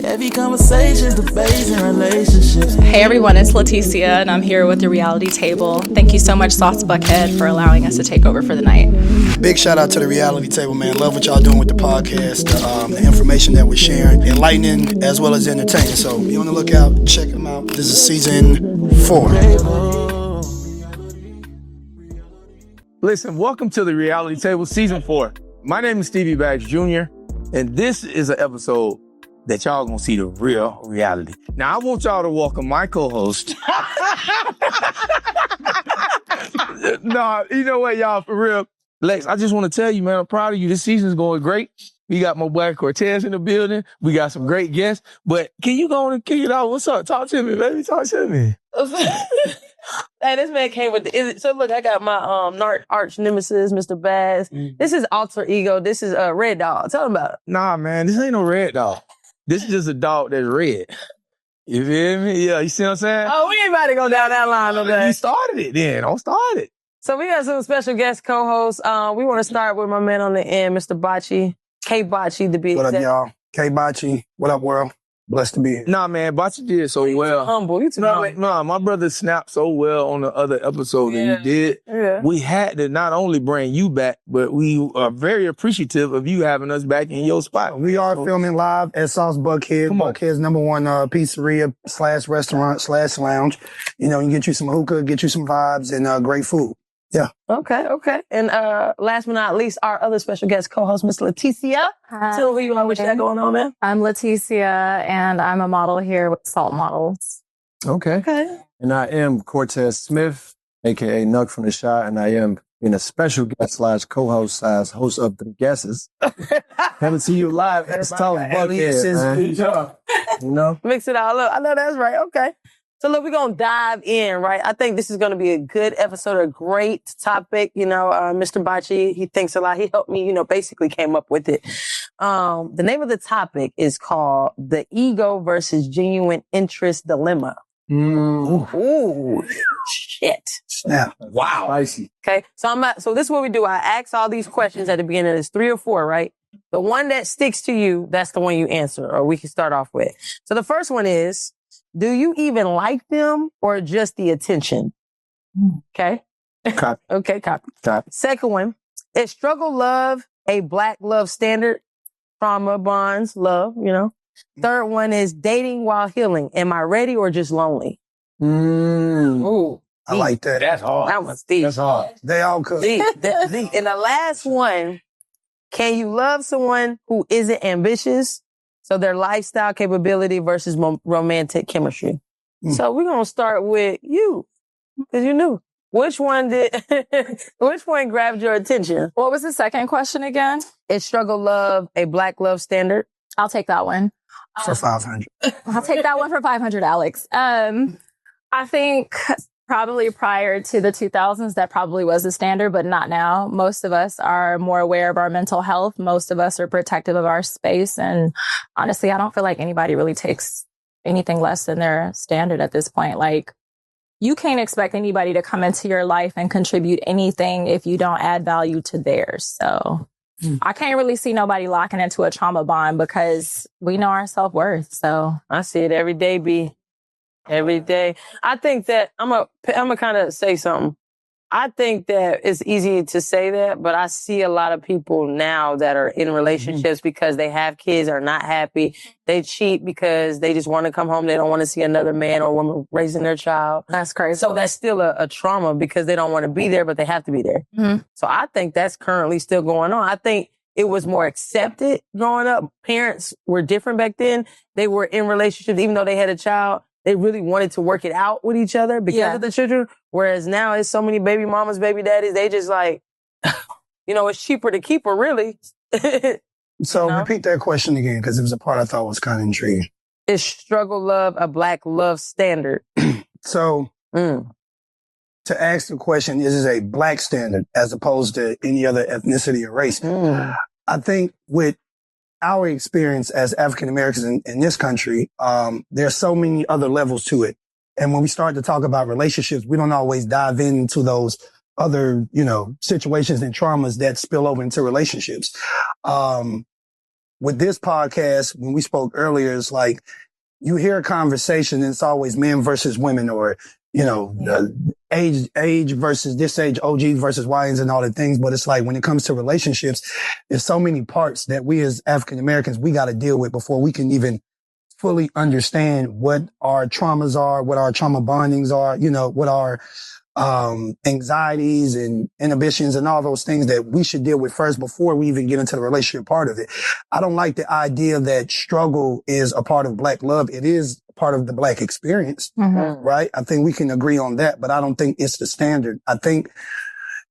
Heavy conversations, debates, and relationships. Hey everyone, it's Leticia, and I'm here with the Reality Table. Thank you so much, Sauce Buckhead, for allowing us to take over for the night. Big shout out to the Reality Table, man. Love what y'all doing with the podcast, the information that we're sharing, enlightening as well as entertaining. So be on the lookout, check them out. This is season 4. Listen, welcome to the Reality Table, season 4. My name is Stevie Jr., and this is an episode that y'all gonna see the real reality. Now, I want y'all to welcome my co-host. No, you know what, y'all, for real. Lex, I just want to tell you, man, I'm proud of you. This season's going great. We got my boy Cortez in the building. We got some great guests. But can you go on and kick it off? What's up? Talk to me, baby. Talk to me. Hey, this man came with so look, I got my arch nemesis, Mr. Bass. This is alter ego. This is Red Dog. Tell him about it. Nah, man, this ain't no red dog. This is just a dog that's red. You feel me? Yeah, you see what I'm saying? Oh, we ain't about to go down that line, okay? You started it then. Don't start it. So we got some special guest co-hosts. We want to start with my man on the end, Mr. Botchey, KBotchey, to be What exact. up, y'all? KBotchey. What up, world? Blessed to be here. Nah, man, Botchey did so well. Humble. You too humble. No, my brother snapped so well on the other episode that you did. Yeah. We had to not only bring you back, but we are very appreciative of you having us back in your spot. We are filming live at Sauce Buckhead. Come on. Buckhead's #1 pizzeria / restaurant / lounge. You know, you can get you some hookah, get you some vibes, and great food. Yeah. Okay. And last but not least, our other special guest co-host, Miss Leticia. Tell who you are, what you got going on, man. I'm Leticia, and I'm a model here with Salt Models. Okay. And I am Cortez Smith, a.k.a. Nuck from the Shot, and I am being a special guest / co-host / host of The Guesses. Haven't seen you live. It's tough. You know? Mix it all up. I know that's right. Okay. So look, we're going to dive in, right? I think this is going to be a good episode, a great topic. You know, Mr. Botchey, he thinks a lot. He helped me, basically came up with it. The name of the topic is called The Ego versus Genuine Interest Dilemma. Ooh, shit. Yeah. Wow. Spicy. Okay. So this is what we do. I ask all these questions at the beginning. There's 3 or 4, right? The one that sticks to you, that's the one you answer, or we can start off with. So the first one is, do you even like them or just the attention? Okay. Copy. Okay, copy. Copy. Second one, is struggle love a black love standard? Trauma bonds, love, Third one is dating while healing. Am I ready or just lonely? Ooh. I like that. That's hard. That one's deep. That's hard. They all could. Deep. And the last one, can you love someone who isn't ambitious? So their lifestyle capability versus romantic chemistry. So we're going to start with you, because you knew. Which one grabbed your attention? What was the second question again? Is struggle love a black love standard? I'll take that one. For 500. I'll take that one for 500, Alex. I think probably prior to the 2000s, that probably was the standard, but not now. Most of us are more aware of our mental health. Most of us are protective of our space. And honestly, I don't feel like anybody really takes anything less than their standard at this point. Like, you can't expect anybody to come into your life and contribute anything if you don't add value to theirs. So I can't really see nobody locking into a trauma bond because we know our self-worth. So I see it every day, B. Every day. I think that I'm a kind of say something. I think that it's easy to say that, but I see a lot of people now that are in relationships because they have kids, are not happy. They cheat because they just want to come home. They don't want to see another man or woman raising their child. that's crazy. So that's still a trauma because they don't want to be there, but they have to be there. Mhm. So I think that's currently still going on. I think it was more accepted growing up. Parents were different back then. They were in relationships, even though they had a child. They really wanted to work it out with each other because of the children. Whereas now it's so many baby mamas, baby daddies. They just like, it's cheaper to keep her, really. So repeat that question again, because it was a part I thought was kind of intriguing. Is struggle love a black love standard? So to ask the question, is it a black standard as opposed to any other ethnicity or race? I think with our experience as African Americans in this country, there's so many other levels to it. And when we start to talk about relationships, we don't always dive into those other, situations and traumas that spill over into relationships. with this podcast, when we spoke earlier, it's like you hear a conversation and it's always men versus women, or, you know, age versus this age, OG versus YNs and all the things. But it's like when it comes to relationships, there's so many parts that we as African Americans, we got to deal with before we can even fully understand what our traumas are, what our trauma bondings are, you know, what our anxieties and inhibitions and all those things that we should deal with first before we even get into the relationship part of it. I don't like the idea that struggle is a part of Black love. It is part of the Black experience, right? I think we can agree on that, but I don't think it's the standard. I think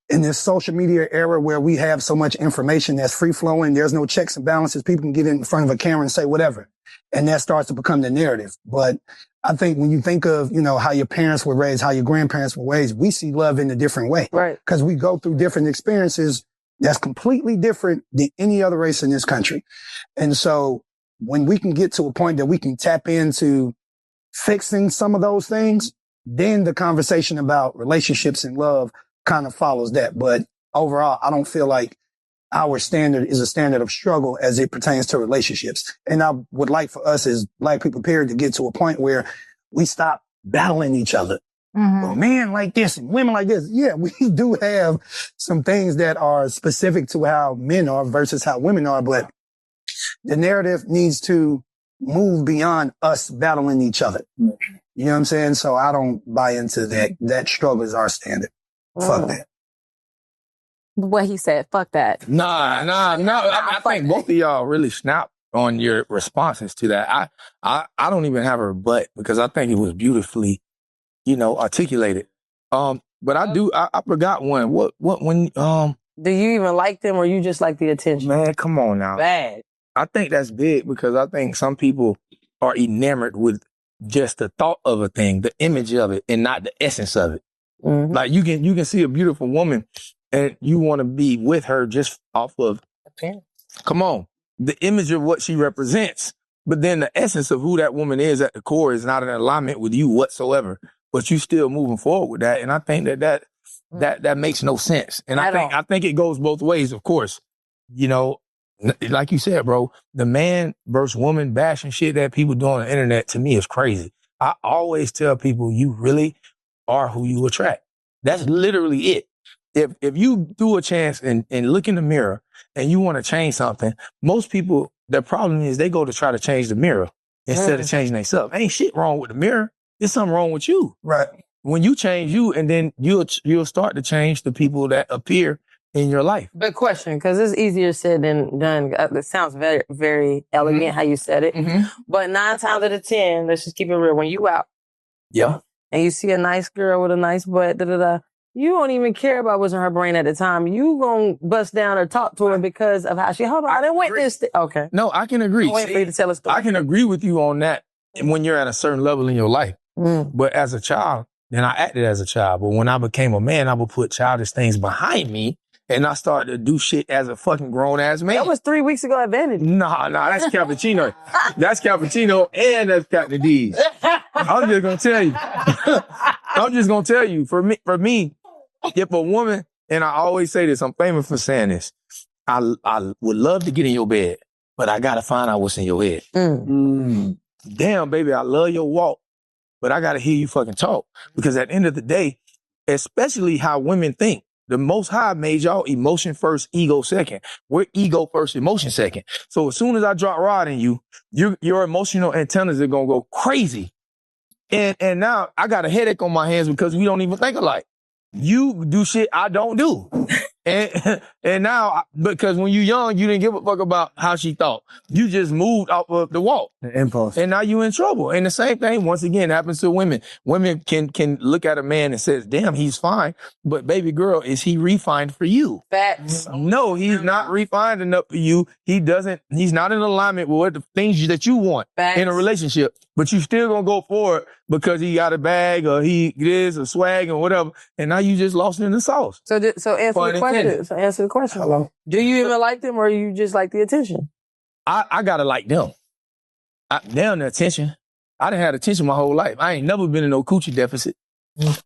in this social media era where we have so much information that's free flowing, there's no checks and balances. People can get in front of a camera and say whatever. And that starts to become the narrative. But I think when you think of, you know, how your parents were raised, how your grandparents were raised, we see love in a different way. Right. Because we go through different experiences that's completely different than any other race in this country. And so when we can get to a point that we can tap into fixing some of those things, then the conversation about relationships and love kind of follows that. But overall, I don't feel like our standard is a standard of struggle as it pertains to relationships. And I would like for us as Black people, period, to get to a point where we stop battling each other. Well, men like this and women like this. Yeah, we do have some things that are specific to how men are versus how women are, but the narrative needs to move beyond us battling each other. You know what I'm saying? So I don't buy into that. That struggle is our standard. Fuck that. What he said, fuck that. Nah. I think both of y'all really snapped on your responses to that. I don't even have a rebut because I think it was beautifully, you know, articulated. But I forgot one. When Do you even like them or you just like the attention? man, come on now. Bad. I think that's big because I think some people are enamored with just the thought of a thing, the image of it, and not the essence of it. Like you can see a beautiful woman and you want to be with her just off of, come on, the image of what she represents. But then the essence of who that woman is at the core is not in alignment with you whatsoever. But you still moving forward with that. And I think that makes no sense. And I think it goes both ways, of course. You know, like you said, bro, the man versus woman bashing shit that people do on the internet to me is crazy. I always tell people you really are who you attract. That's literally it. If you do a chance and look in the mirror and you want to change something, most people, their problem is they go to try to change the mirror instead of changing themselves. Ain't shit wrong with the mirror. There's something wrong with you. Right. When you change you, and then you'll start to change the people that appear in your life. But question, because it's easier said than done. It sounds very, very elegant how you said it. But 9 times out of 10, let's just keep it real. When you out and you see a nice girl with a nice butt, you don't even care about what's in her brain at the time. You gonna bust down or talk to her because of how she, hold on, I didn't witness this. Okay. No, I can agree. I'm waiting for you to tell a story. I can agree with you on that when you're at a certain level in your life. But as a child, and I acted as a child, but when I became a man, I would put childish things behind me and I started to do shit as a fucking grown ass man. That was 3 weeks ago at Vanity. Nah, that's Cappuccino. That's Cappuccino and that's Captain D's. I'm just gonna tell you. For me, if a woman, and I always say this, I'm famous for saying this, I would love to get in your bed, but I gotta find out what's in your head. Damn, baby, I love your walk, but I gotta hear you fucking talk. Because at the end of the day, especially how women think, the Most High made y'all emotion first, ego second. We're ego first, emotion second. So as soon as I drop rod in you, your emotional antennas are gonna go crazy. And now I got a headache on my hands because we don't even think alike. You do shit I don't do. And now, because when you young, you didn't give a fuck about how she thought. You just moved off of the walk. The impulse. And now you in trouble. And the same thing, once again, happens to women. Women can look at a man and says, damn, he's fine. But baby girl, is he refined for you? Facts. No, he's not refined enough for you. He's not in alignment with the things that you want in a relationship. But you still gonna go for it because he got a bag or he is a swag or whatever. And now you just lost in the sauce. So answer the question. So answer the question. Hello. Do you even like them or you just like the attention? I gotta like them. Damn the attention. I done had attention my whole life. I ain't never been in no coochie deficit.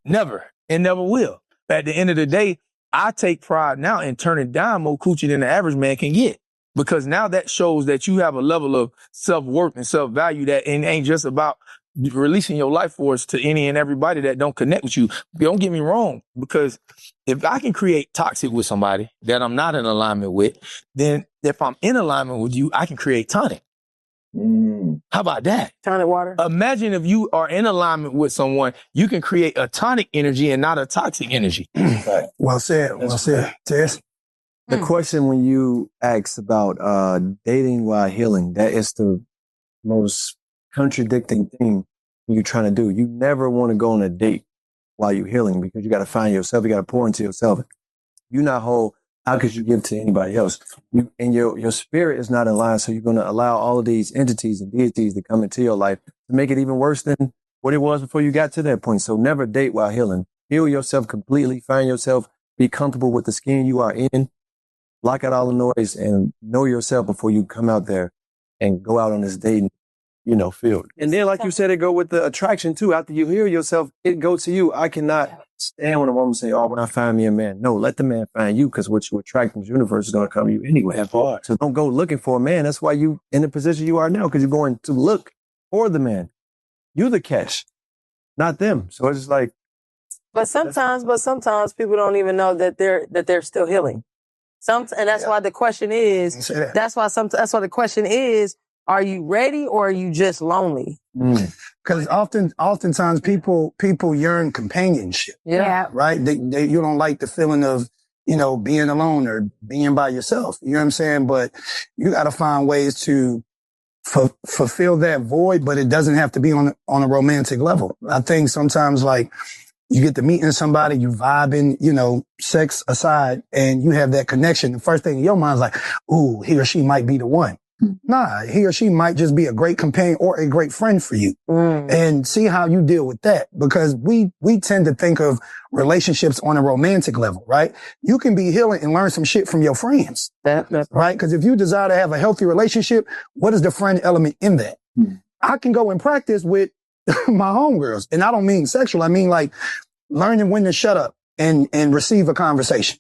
Never. And never will. But at the end of the day, I take pride now in turning down more coochie than the average man can get. because now that shows that you have a level of self-worth and self-value that it ain't just about releasing your life force to any and everybody that don't connect with you. Don't get me wrong, because if I can create toxic with somebody that I'm not in alignment with, then if I'm in alignment with you, I can create tonic. How about that? Tonic water. Imagine if you are in alignment with someone, you can create a tonic energy and not a toxic energy. Well said. Well said. Tess? The question when you ask about dating while healing, that is the most contradicting thing you're trying to do. You never want to go on a date while you're healing because you got to find yourself. You got to pour into yourself. You're not whole. How could you give to anybody else? And your spirit is not in line. So you're going to allow all of these entities and deities to come into your life to make it even worse than what it was before you got to that point. So never date while healing. Heal yourself completely. Find yourself. Be comfortable with the skin you are in. Block out all the noise and know yourself before you come out there and go out on this dating, field. And then, like you said, it go with the attraction too. After you heal yourself, it go to you. I cannot stand when a woman say, "Oh, when I find me a man." No, let the man find you, because what you attract in the universe is going to come to you anyway. So don't go looking for a man. That's why you in the position you are now, because you're going to look for the man. You the catch, not them. So it's just like. But sometimes people don't even know that they're still healing. And that's why the question is. That's why the question is. Are you ready or are you just lonely? Because oftentimes people yearn companionship. Yeah. Right? You don't like the feeling of, being alone or being by yourself. You know what I'm saying? But you got to find ways to fulfill that void, but it doesn't have to be on a romantic level. I think sometimes you get to meeting somebody, you vibing, sex aside, and you have that connection. The first thing in your mind is like, ooh, he or she might be the one. Nah, he or she might just be a great companion or a great friend for you. And see how you deal with that. Because we tend to think of relationships on a romantic level, right? You can be healing and learn some shit from your friends. Right? Because if you desire to have a healthy relationship, what is the friend element in that? I can go and practice with my homegirls. And I don't mean sexual. I mean learning when to shut up and receive a conversation,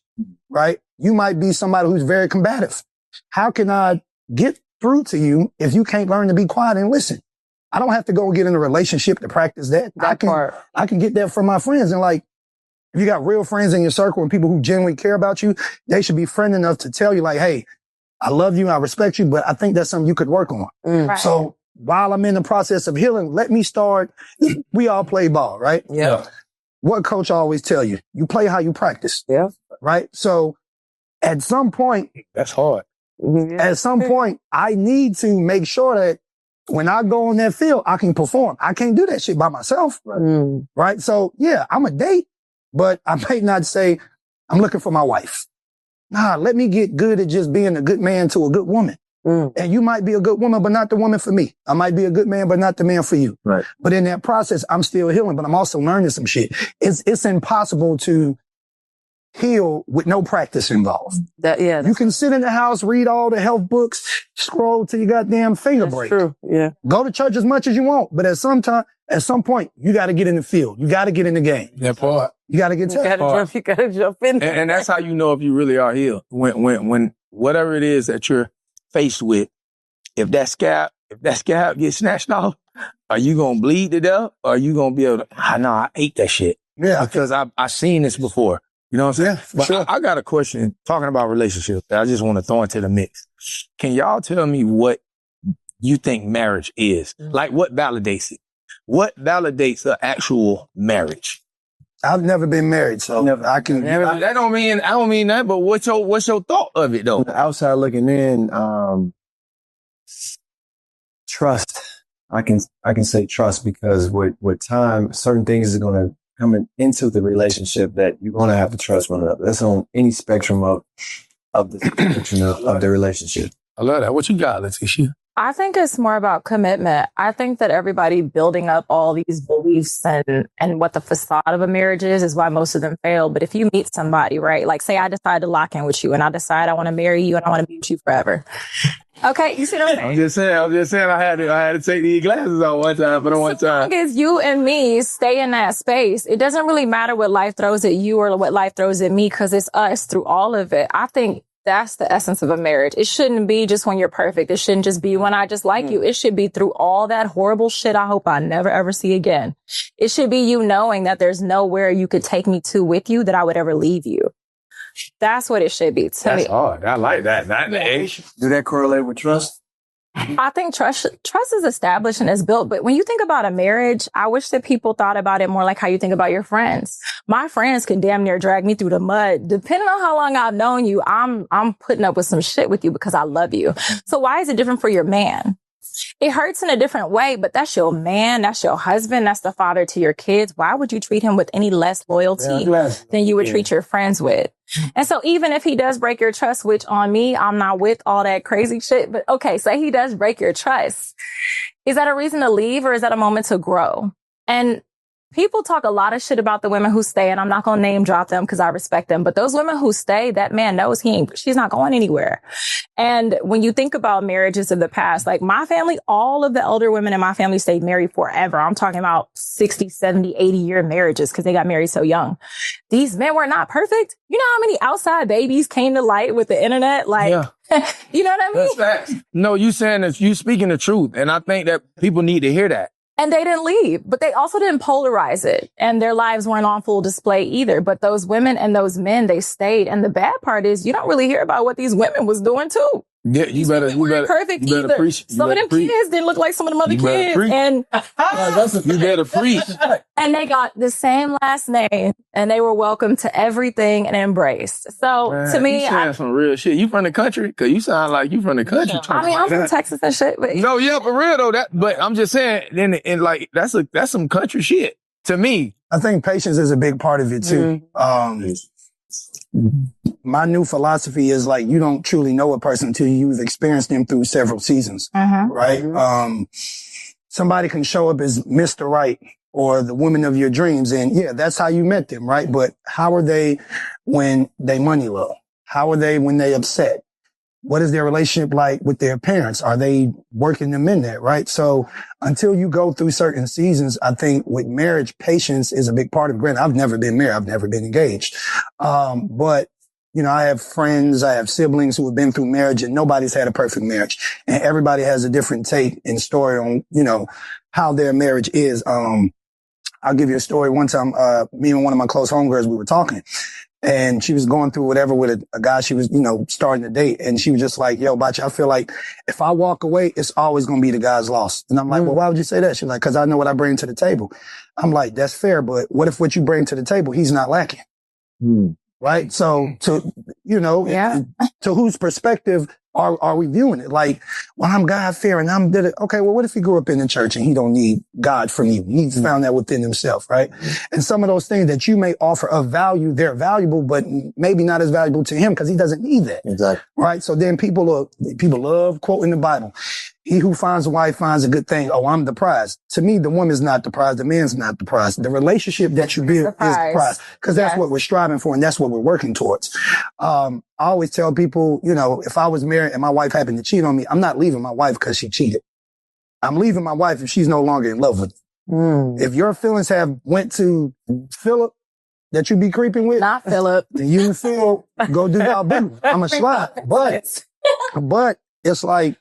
right? You might be somebody who's very combative. How can I get through to you if you can't learn to be quiet and listen? I don't have to go get in a relationship to practice that. I can get that from my friends. And if you got real friends in your circle and people who genuinely care about you, they should be friend enough to tell you hey, I love you, I respect you, but I think that's something you could work on. Right. So while I'm in the process of healing, let me start. We all play ball, right? Yeah. What coach always tell you? You play how you practice. Yeah. Right? So at some point, that's hard. At some point, I need to make sure that when I go on that field, I can perform. I can't do that shit by myself. Right? So yeah, I'm a date, but I might not say I'm looking for my wife. Nah, let me get good at just being a good man to a good woman. And you might be a good woman, but not the woman for me. I might be a good man, but not the man for you. Right. But in that process, I'm still healing, but I'm also learning some shit. It's impossible to heal with no practice involved. You can sit in the house, read all the health books, scroll till your goddamn finger break. True. Yeah. Go to church as much as you want, but at some point, you got to get in the field. You got to get in the game. That part. You got to get You got to jump in. And that's how you know if you really are healed. When whatever it is that you're faced with, if that scab gets snatched off, are you gonna bleed to death? Or are you gonna be able to? I ate that shit. Yeah. Because I've seen this before. You know what I'm saying? Yeah, But sure. I got a question talking about relationships that I just want to throw into the mix. Can y'all tell me what you think marriage is? What validates it? What validates an actual marriage? I've never been married, so I can. I don't mean that, but what's your thought of it though? Outside looking in, trust. I can say trust because with time, certain things are going to come into the relationship that you're going to have to trust one another. That's on any spectrum of the spectrum of the relationship. I love that. What you got, Leticia? I think it's more about commitment. I think that everybody building up all these beliefs and what the facade of a marriage is why most of them fail. But if you meet somebody, right? Say I decide to lock in with you and I decide I want to marry you and I want to be with you forever. Okay, you see what I'm saying? I'm just saying I had to take these glasses off one time for the one time. As long as you and me stay in that space, it doesn't really matter what life throws at you or what life throws at me because it's us through all of it. I think That's the essence of a marriage. It shouldn't be just when you're perfect. It shouldn't just be when I just like you. It should be through all that horrible shit I hope I never ever see again. It should be you knowing that there's nowhere you could take me to with you that I would ever leave you. That's what it should be to me. That's hard. I like that. That age. Do that correlate with trust? I think trust is established and is built. But when you think about a marriage, I wish that people thought about it more like how you think about your friends. My friends can damn near drag me through the mud. Depending on how long I've known you, I'm putting up with some shit with you because I love you. So why is it different for your man? It hurts in a different way, but that's your man, that's your husband, that's the father to your kids. Why would you treat him with any less loyalty than you would treat your friends with? And so even if he does break your trust, which on me, I'm not with all that crazy shit, but okay, say he does break your trust. Is that a reason to leave or is that a moment to grow? And people talk a lot of shit about the women who stay, and I'm not going to name drop them because I respect them. But those women who stay, that man knows she's not going anywhere. And when you think about marriages of the past, like my family, all of the elder women in my family stayed married forever. I'm talking about 60, 70, 80-year marriages because they got married so young. These men were not perfect. You know how many outside babies came to light with the internet? Like, you know what I mean? That's facts. No, you saying that you speaking the truth. And I think that people need to hear that. And they didn't leave, but they also didn't polarize it. And their lives weren't on full display either. But those women and those men, they stayed. And the bad part is you don't really hear about what these women was doing too. Yeah, you better perfect you better either. Preach. Some of them kids didn't look like some of them other kids. Preach. And you better preach. And they got the same last name and they were welcome to everything and embraced. So to me, you saying some real shit. You from the country? Cause you sound like you from the country. I mean, I'm from Texas and shit. But no, yeah, for real though. But I'm just saying, and like that's some country shit to me. I think patience is a big part of it too. My new philosophy is like, you don't truly know a person until you've experienced them through several seasons, right? Somebody can show up as Mr. Right or the woman of your dreams. And yeah, that's how you met them, right? But how are they when they money low? How are they when they upset? What is their relationship like with their parents? Are they working them in that, right? So until you go through certain seasons, I think with marriage, patience is a big part of it. Granted, I've never been married. I've never been engaged. But you know, I have friends, I have siblings who have been through marriage and nobody's had a perfect marriage. And everybody has a different take and story on, you know, how their marriage is. I'll give you a story. One time, me and one of my close homegirls, we were talking. And she was going through whatever with a guy she was, you know, starting to date. And she was just like, yo, Botchey, I feel like if I walk away, it's always going to be the guy's loss. And I'm like, well, why would you say that? She's like, because I know what I bring to the table. I'm like, that's fair. But what if what you bring to the table, he's not lacking? Right? So to, you know, to whose perspective are we viewing it? Like, well, I'm God fearing. Okay, well, what if he grew up in the church and he don't need God from you? He's found that within himself, right? And some of those things that you may offer of value, they're valuable, but maybe not as valuable to him because he doesn't need that. Exactly. Right? So then people love quoting the Bible. He who finds a wife finds a good thing. Oh, I'm the prize. To me, the woman's not the prize. The man's not the prize. The relationship that you build is the prize. Because that's what we're striving for and that's what we're working towards. I always tell people, you know, if I was married and my wife happened to cheat on me, I'm not leaving my wife because she cheated. I'm leaving my wife if she's no longer in love with me. If your feelings have went to Philip that you be creeping with, not Philip, then you and Phil go do y'all business. I'm a slide. But it's like,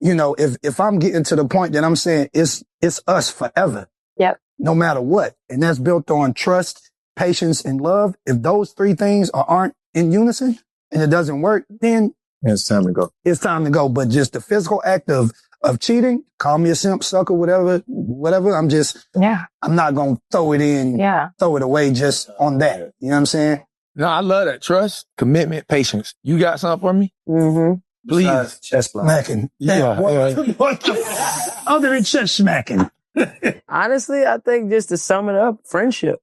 you know, if I'm getting to the point that I'm saying it's us forever. Yep. No matter what. And that's built on trust, patience, and love. If those three things aren't in unison and it doesn't work, then it's time to go. It's time to go. But just the physical act of cheating, call me a simp, sucker, whatever, I'm not going to throw it away just on that. You know what I'm saying? No, I love that. Trust, commitment, patience. You got something for me? Please. Chest smacking. Other than chest smacking. Honestly, I think just to sum it up, friendship.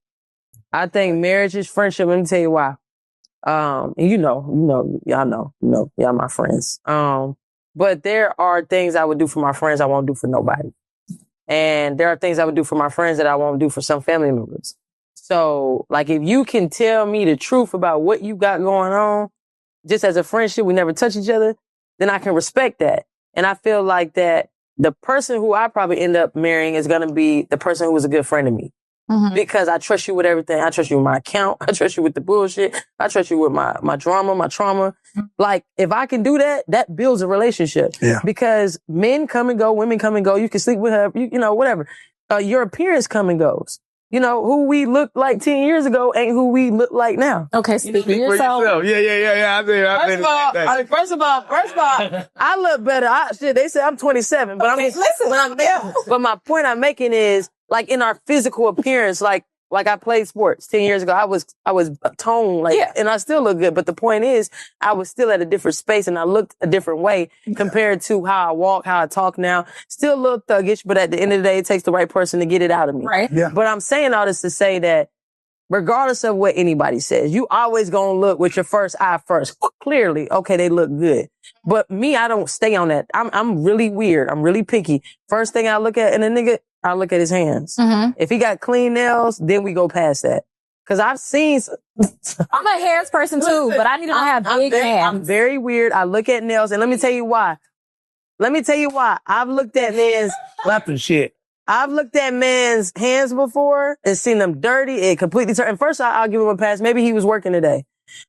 I think marriage is friendship. Let me tell you why. And y'all my friends. But there are things I would do for my friends I won't do for nobody. And there are things I would do for my friends that I won't do for some family members. So, like, if you can tell me the truth about what you got going on, just as a friendship, we never touch each other, then I can respect that. And I feel like that the person who I probably end up marrying is going to be the person who was a good friend to me. because I trust you with everything. I trust you with my account. I trust you with the bullshit. I trust you with my drama, my trauma. Like, if I can do that, that builds a relationship. Yeah. Because men come and go, women come and go. You can sleep with her, you know, whatever. Your appearance come and goes. You know, who we looked like 10 years ago ain't who we look like now. Okay, speak for yourself. Yeah. First of all, I look better. They say I'm 27, but but my point I'm making is, like, in our physical appearance, like I played sports 10 years ago. I was toned, like, and I still look good. But the point is, I was still at a different space and I looked a different way compared to how I walk, how I talk now. Still a little thuggish, but at the end of the day, it takes the right person to get it out of me. Right. Yeah. But I'm saying all this to say that regardless of what anybody says, you always gonna look with your first eye first. Clearly, okay, they look good. But me, I don't stay on that. I'm really weird. I'm really picky. First thing I look at in a nigga, I look at his hands. If he got clean nails, then we go past that. Cause I've seen. I'm a hands person too, but I need to have big hands. I'm very weird. I look at nails, and let me tell you why. I've looked at men's Slapping shit. I've looked at men's hands before and seen them dirty. It completely turned. And first, I'll give him a pass. Maybe he was working today.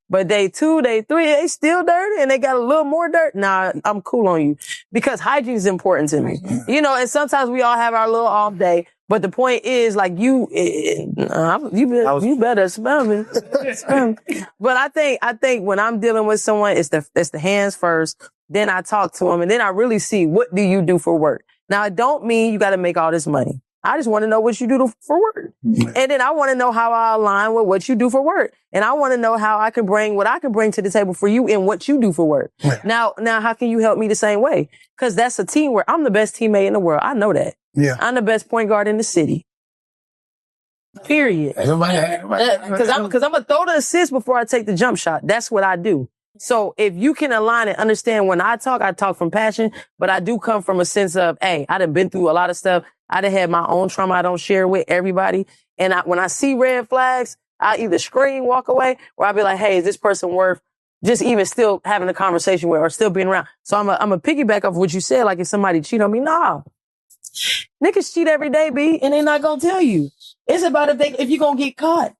But day 2, day 3, they still dirty and they got a little more dirt. Nah, I'm cool on you because hygiene is important to me. You know, and sometimes we all have our little off day. But the point is, like, you better smell me. But I think when I'm dealing with someone, it's the hands first. Then I talk to them, and then I really see, what do you do for work? Now, it don't mean you got to make all this money. I just want to know what you do for work. And then I want to know how I align with what you do for work. And I want to know how I can bring what I can bring to the table for you in what you do for work. Now, how can you help me the same way? Because that's a teamwork. I'm the best teammate in the world. I know that. Yeah. I'm the best point guard in the city. Period. Because I'm going to throw the assist before I take the jump shot. That's what I do. So if you can align and understand, when I talk from passion, but I do come from a sense of, hey, I done been through a lot of stuff. I done had my own trauma I don't share with everybody. And when I see red flags, I either scream, walk away, or I'll be like, hey, is this person worth just even still having a conversation with or still being around? So I'm a piggyback off what you said. Like, if somebody cheat on me, nah. Niggas cheat every day, B, and they not gonna tell you. It's about if you gonna get caught.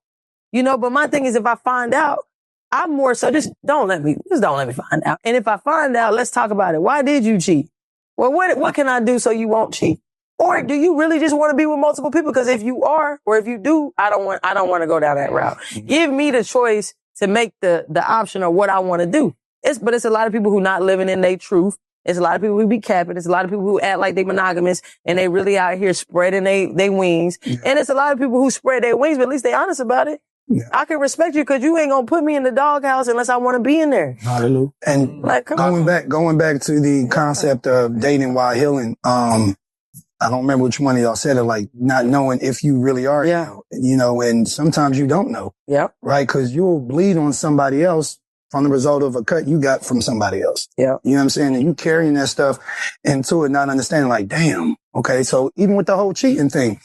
You know, but my thing is, if I find out, I'm more so just don't let me find out. And if I find out, let's talk about it. Why did you cheat? Well, what can I do so you won't cheat? Or do you really just want to be with multiple people? Because if you are, or if you do, I don't want to go down that route. Give me the choice to make the option of what I want to do. But it's a lot of people who not living in their truth. It's a lot of people who be capping. It's a lot of people who act like they monogamous and they really out here spreading they wings. Yeah. And it's a lot of people who spread their wings, but at least they honest about it. Yeah. I can respect you because you ain't gonna put me in the doghouse unless I want to be in there. Hallelujah. And like, going back to the concept of dating while healing, I don't remember which one of y'all said it, like not knowing if you really are, you know, and sometimes you don't know. Yeah. Right. Cause you'll bleed on somebody else from the result of a cut you got from somebody else. Yeah. You know what I'm saying? And you carrying that stuff into it, not understanding, like, damn. Okay. So even with the whole cheating thing,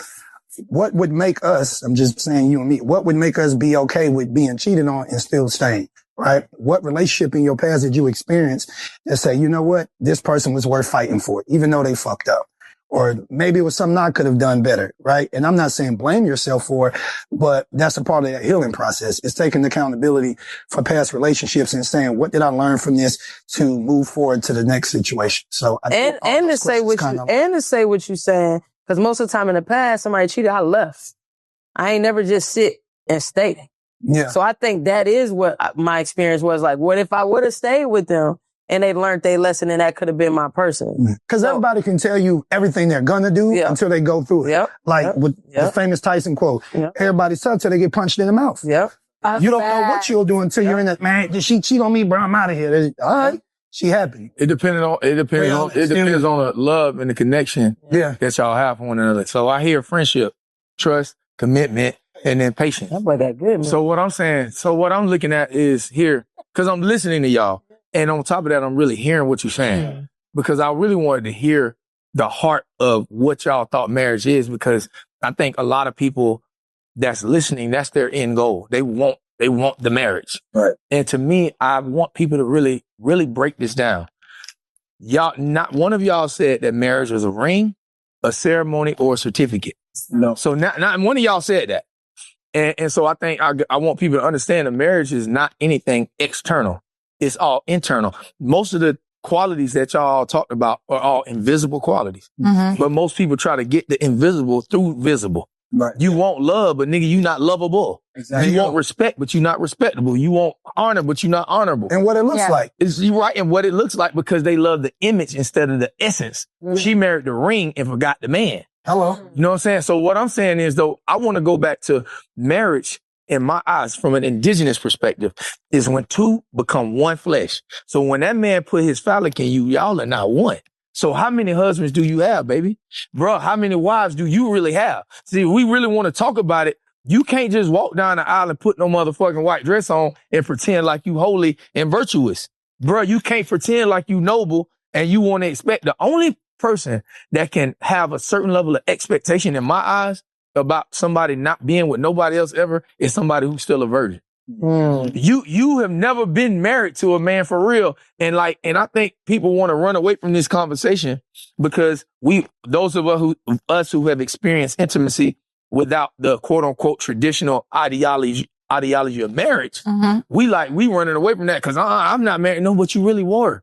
what would make us, I'm just saying you and me, what would make us be okay with being cheated on and still staying? Right? What relationship in your past did you experience that say, you know what? This person was worth fighting for, even though they fucked up. Or maybe it was something I could have done better, right? And I'm not saying blame yourself for it, but that's a part of that healing process. It's taking accountability for past relationships and saying, what did I learn from this to move forward to the next situation? So, and to say what you're saying, because most of the time in the past, somebody cheated, I left. I ain't never just sit and stay. Yeah. So I think that is what my experience was like. What if I would have stayed with them? And they learned their lesson, and that could have been my person. Because everybody can tell you everything they're gonna do until they go through it. Like with the famous Tyson quote, everybody's tough till they get punched in the mouth. You don't know what you'll do until you're in that, man, did she cheat on me, bro? I'm out of here. All right. She happy. It depends on the love and the connection that y'all have for one another. So I hear friendship, trust, commitment, and then patience. That boy got good, man. So what I'm looking at is here, because I'm listening to y'all. And on top of that, I'm really hearing what you're saying because I really wanted to hear the heart of what y'all thought marriage is, because I think a lot of people that's listening, that's their end goal. They want the marriage. Right. And to me, I want people to really, really break this down. Y'all, not one of y'all said that marriage was a ring, a ceremony, or a certificate. No. So now one of y'all said that. And so I think I want people to understand that marriage is not anything external. It's all internal. Most of the qualities that y'all talked about are all invisible qualities. Mm-hmm. But most people try to get the invisible through visible. Right. You want love, but nigga, you not lovable. Exactly. You want respect, but you not respectable. You want honor, but you not honorable. And what it looks like. Is you right? And what it looks like, because they love the image instead of the essence. She married the ring and forgot the man. Hello. You know what I'm saying? So what I'm saying is, though, I want to go back to marriage in my eyes from an indigenous perspective is when two become one flesh. So when that man put his phallic in you, y'all are not one. So how many husbands do you have, baby? Bro, how many wives do you really have? See, if we really want to talk about it, you can't just walk down the aisle and put no motherfucking white dress on and pretend like you holy and virtuous. Bro, you can't pretend like you noble and you want to expect. The only person that can have a certain level of expectation in my eyes about somebody not being with nobody else ever is somebody who's still a virgin. You have never been married to a man for real. And I think people want to run away from this conversation because those of us who have experienced intimacy without the quote unquote traditional ideology of marriage, we running away from that because I'm not married. No, but you really were.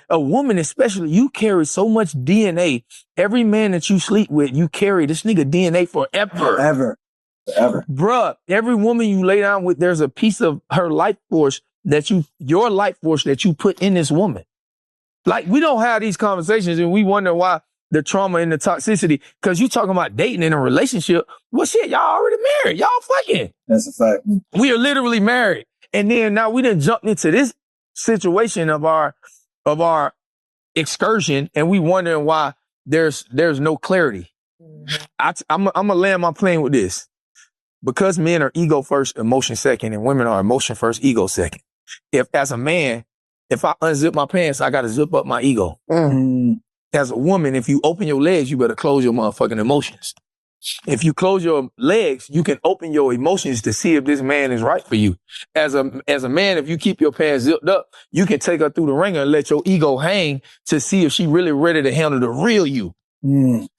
A woman especially, you carry so much DNA. Every man that you sleep with, you carry this nigga DNA forever. Bruh, every woman you lay down with, there's a piece of her life force your life force that you put in this woman. Like, we don't have these conversations and we wonder why the trauma and the toxicity, because you talking about dating in a relationship. Well, shit, y'all already married. Y'all fucking. That's a fact. We are literally married. And then now we done jumped into this situation of our excursion and we wondering why there's no clarity. I'm gonna land my plane with this. Because men are ego first, emotion second, and women are emotion first, ego second. As a man, if I unzip my pants, I gotta zip up my ego. As a woman, if you open your legs, you better close your motherfucking emotions. If you close your legs, you can open your emotions to see if this man is right for you. As a man, if you keep your pants zipped up, you can take her through the ringer and let your ego hang to see if she really ready to handle the real you.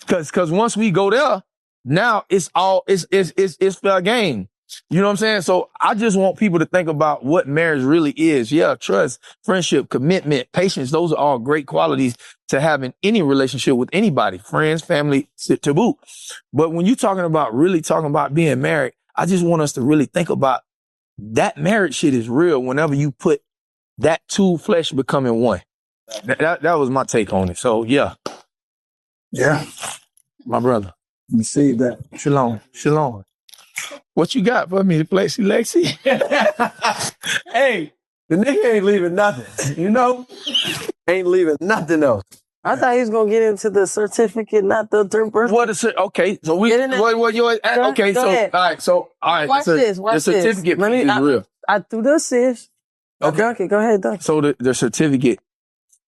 Cause once we go there, now it's fair game. You know what I'm saying? So I just want people to think about what marriage really is. Yeah, trust, friendship, commitment, patience. Those are all great qualities to have in any relationship with anybody, friends, family, to boot. But when you're talking about being married, I just want us to really think about that marriage shit is real whenever you put that two flesh becoming one. That was my take on it. So yeah. Yeah. My brother. You see that. Shalom. What you got for me, Lexi? Hey, the nigga ain't leaving nothing, you know? Ain't leaving nothing else. I thought he was gonna get into the certificate, not the third person. What is it? Okay, so we. Get in there. Okay, Go so ahead. all right. Watch this. The certificate is real. I threw the assist. Okay, go ahead, Doug. So the certificate,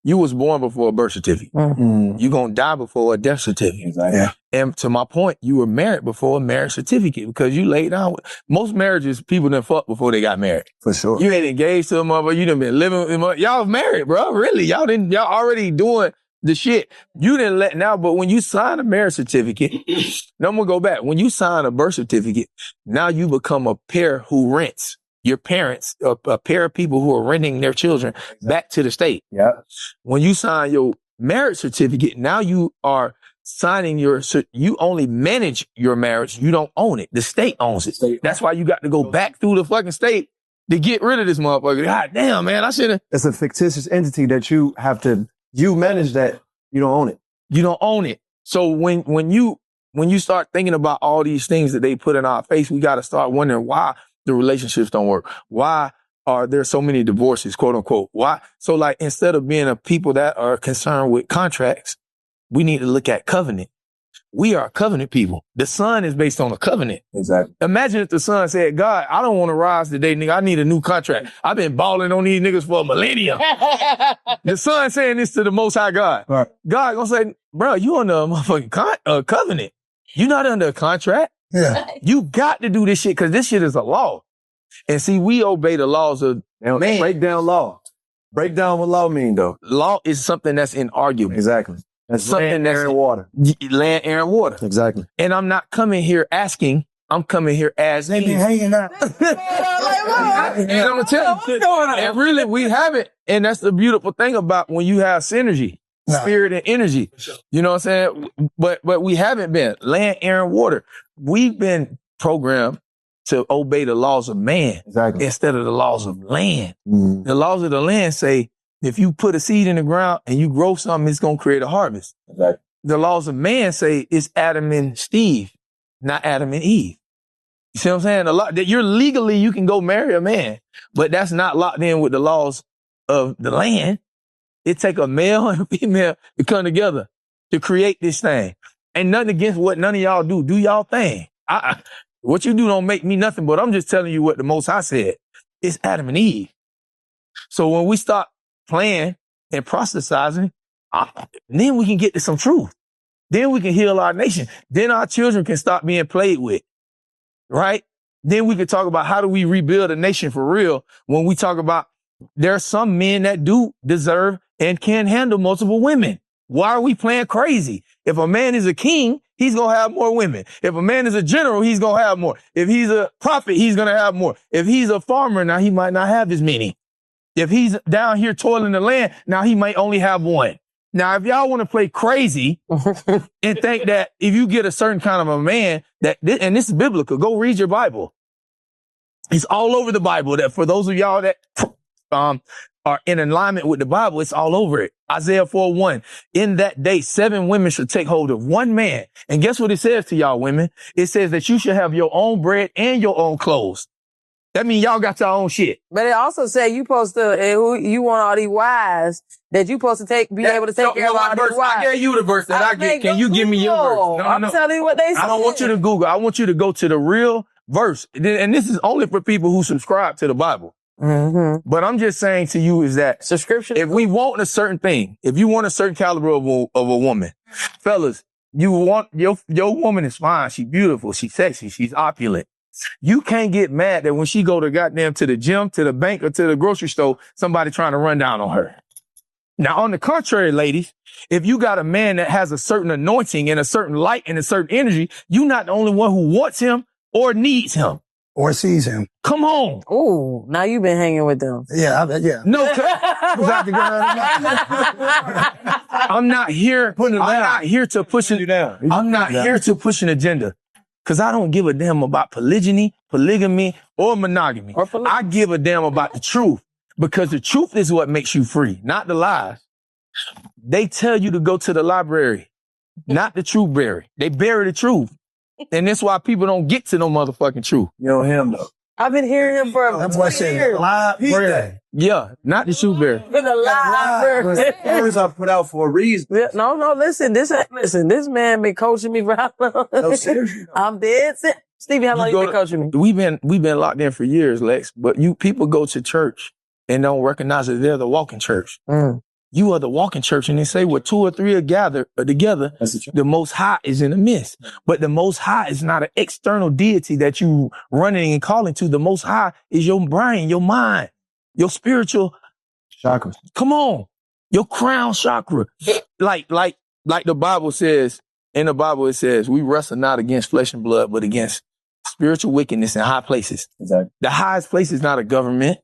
you was born before a birth certificate. You gonna die before a death certificate. Exactly. Yeah. And to my point, you were married before a marriage certificate because you laid down with most marriages, people done fuck before they got married. For sure. You ain't engaged to a mother, you done been living with him. Y'all married, bro. Really. Y'all already doing the shit. You didn't let now, but when you sign a marriage certificate, now I'm gonna go back. When you sign a birth certificate, now you become a pair who rents your parents, a pair of people who are renting their children back to the state. Yeah. When you sign your marriage certificate, now you are signing you only manage your marriage. You don't own it. The state owns it. That's why you got to go back through the fucking state to get rid of this motherfucker. God damn, man, I should've. It's a fictitious entity that you manage that you don't own it. You don't own it. So when you start thinking about all these things that they put in our face, we got to start wondering why the relationships don't work. Why are there so many divorces, quote unquote? Why? So like, instead of being a people that are concerned with contracts, we need to look at covenant. We are covenant people. The son is based on a covenant. Exactly. Imagine if the son said, God, I don't want to rise today, nigga. I need a new contract. I've been balling on these niggas for a millennium. The son saying this to the Most High God. Right. God gonna say, bro, you under a motherfucking covenant. You're not under a contract. Yeah. You got to do this shit because this shit is a law. And see, we obey the laws of man. Break down law. Break down what law mean, though. Law is something that's inarguable. Exactly. That's something land, that's air, and water. land, air, and water. Exactly. And I'm not coming here asking. I'm coming here as They been Eve. hanging out. And I'm gonna tell you, and really, we haven't. And that's the beautiful thing about when you have synergy, spirit and energy. You know what I'm saying? But we haven't been land, air, and water. We've been programmed to obey the laws of man instead of the laws of land. The laws of the land say if you put a seed in the ground and you grow something, it's gonna create a harvest. The laws of man say it's Adam and Steve, not Adam and Eve. You see what I'm saying? A lot that you're legally, you can go marry a man, but that's not locked in with the laws of the land. It take a male and a female to come together to create this thing. Ain't nothing against what none of y'all do. Do y'all thing. What you do don't make me nothing, but I'm just telling you what the Most High said. It's Adam and Eve. So when we start playing and processing, then we can get to some truth. Then we can heal our nation. Then our children can stop being played with. Right? Then we could talk about how do we rebuild a nation for real when we talk about there are some men that do deserve and can handle multiple women. Why are we playing crazy? If a man is a king, he's going to have more women. If a man is a general, he's going to have more. If he's a prophet, he's going to have more. If he's a farmer, now he might not have as many. If he's down here toiling the land, now he might only have one. Now, if y'all want to play crazy and think that if you get a certain kind of a man and this is biblical, go read your Bible. It's all over the Bible. That for those of y'all that are in alignment with the Bible, it's all over it. Isaiah 4:1. In that day, 7 women should take hold of one man. And guess what it says to y'all women? It says that you should have your own bread and your own clothes. That means y'all got your own shit. But it also said you supposed to, you want all these wives that you supposed to be able to take care of all these wives. I gave you the verse that I get. Can you give me your verse? No, I'm telling you what they said. I don't want you to Google. I want you to go to the real verse. And this is only for people who subscribe to the Bible. Mm-hmm. But I'm just saying to you is that subscription. If we want a certain thing, if you want a certain caliber of a woman, fellas, you want your woman is fine. She's beautiful. She's sexy. She's opulent. You can't get mad that when she go to the gym, to the bank, or to the grocery store, somebody trying to run down on her. Now, on the contrary, ladies, if you got a man that has a certain anointing and a certain light and a certain energy, you're not the only one who wants him or needs him. Or sees him. Come on. Oh, now you've been hanging with them. Yeah, yeah. No, I'm not here. I'm not here to push it down. I'm not here to push an agenda. Because I don't give a damn about polygyny, polygamy, or monogamy. I give a damn about the truth. Because the truth is what makes you free, not the lies. They tell you to go to the library, not the truth berry. They bury the truth. And that's why people don't get to no motherfucking truth. You know him, though. I've been hearing him for That's why I said library. Yeah, not the truth berry. For the library. Words are put out for a reason. No, listen, this man been coaching me for how long? No, seriously. I'm dead set. Stevie, how long you been coaching me? We've been locked in for years, Lex, but people go to church and don't recognize that they're the walking church. You are the walking church, and they say where 2 or 3 are gathered together, the Most High is in the midst. But the Most High is not an external deity that you running and calling to. The Most High is your brain, your mind, your spiritual chakra. Come on, your crown chakra. Like the Bible says. In the Bible, it says we wrestle not against flesh and blood, but against spiritual wickedness in high places. Exactly. The highest place is not a government;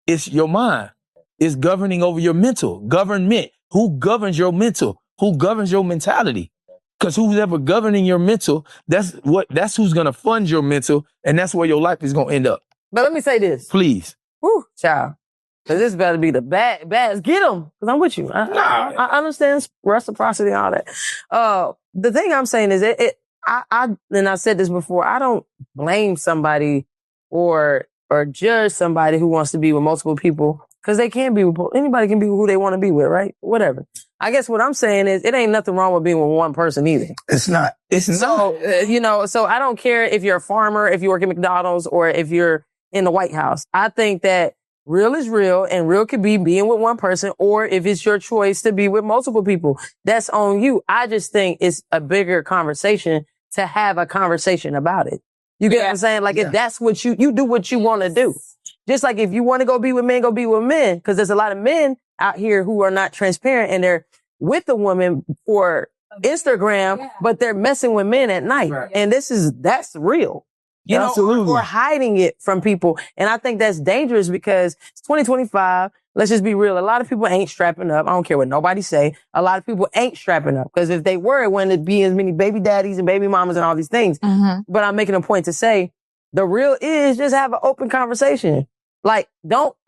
it's your mind. Is governing over your mental. Government. Who governs your mental? Who governs your mentality? Because who's ever governing your mental, that's who's going to fund your mental, and that's where your life is going to end up. But let me say this. Please. Woo, child. Because this better be the bads. Get them. Because I'm with you. I understand reciprocity and all that. The thing I'm saying is, and I said this before, I don't blame somebody or judge somebody who wants to be with multiple people. Because they can be with, anybody can be who they want to be with, right? Whatever. I guess what I'm saying is it ain't nothing wrong with being with one person either. It's not. So, so I don't care if you're a farmer, if you work at McDonald's, or if you're in the White House. I think that real is real, and real could be being with one person, or if it's your choice to be with multiple people, that's on you. I just think it's a bigger conversation to have a conversation about it. You get what I'm saying? Like if that's what you do what you want to do. Just like if you want to go be with men, go be with men. Because there's a lot of men out here who are not transparent, and with a woman for Instagram, but they're messing with men at night. Right. And that's real. You know, or hiding it from people. And I think that's dangerous because it's 2025. Let's just be real. A lot of people ain't strapping up. I don't care what nobody say. A lot of people ain't strapping up because if they were, it wouldn't be as many baby daddies and baby mamas and all these things. Mm-hmm. But I'm making a point to say the real is just have an open conversation. Like,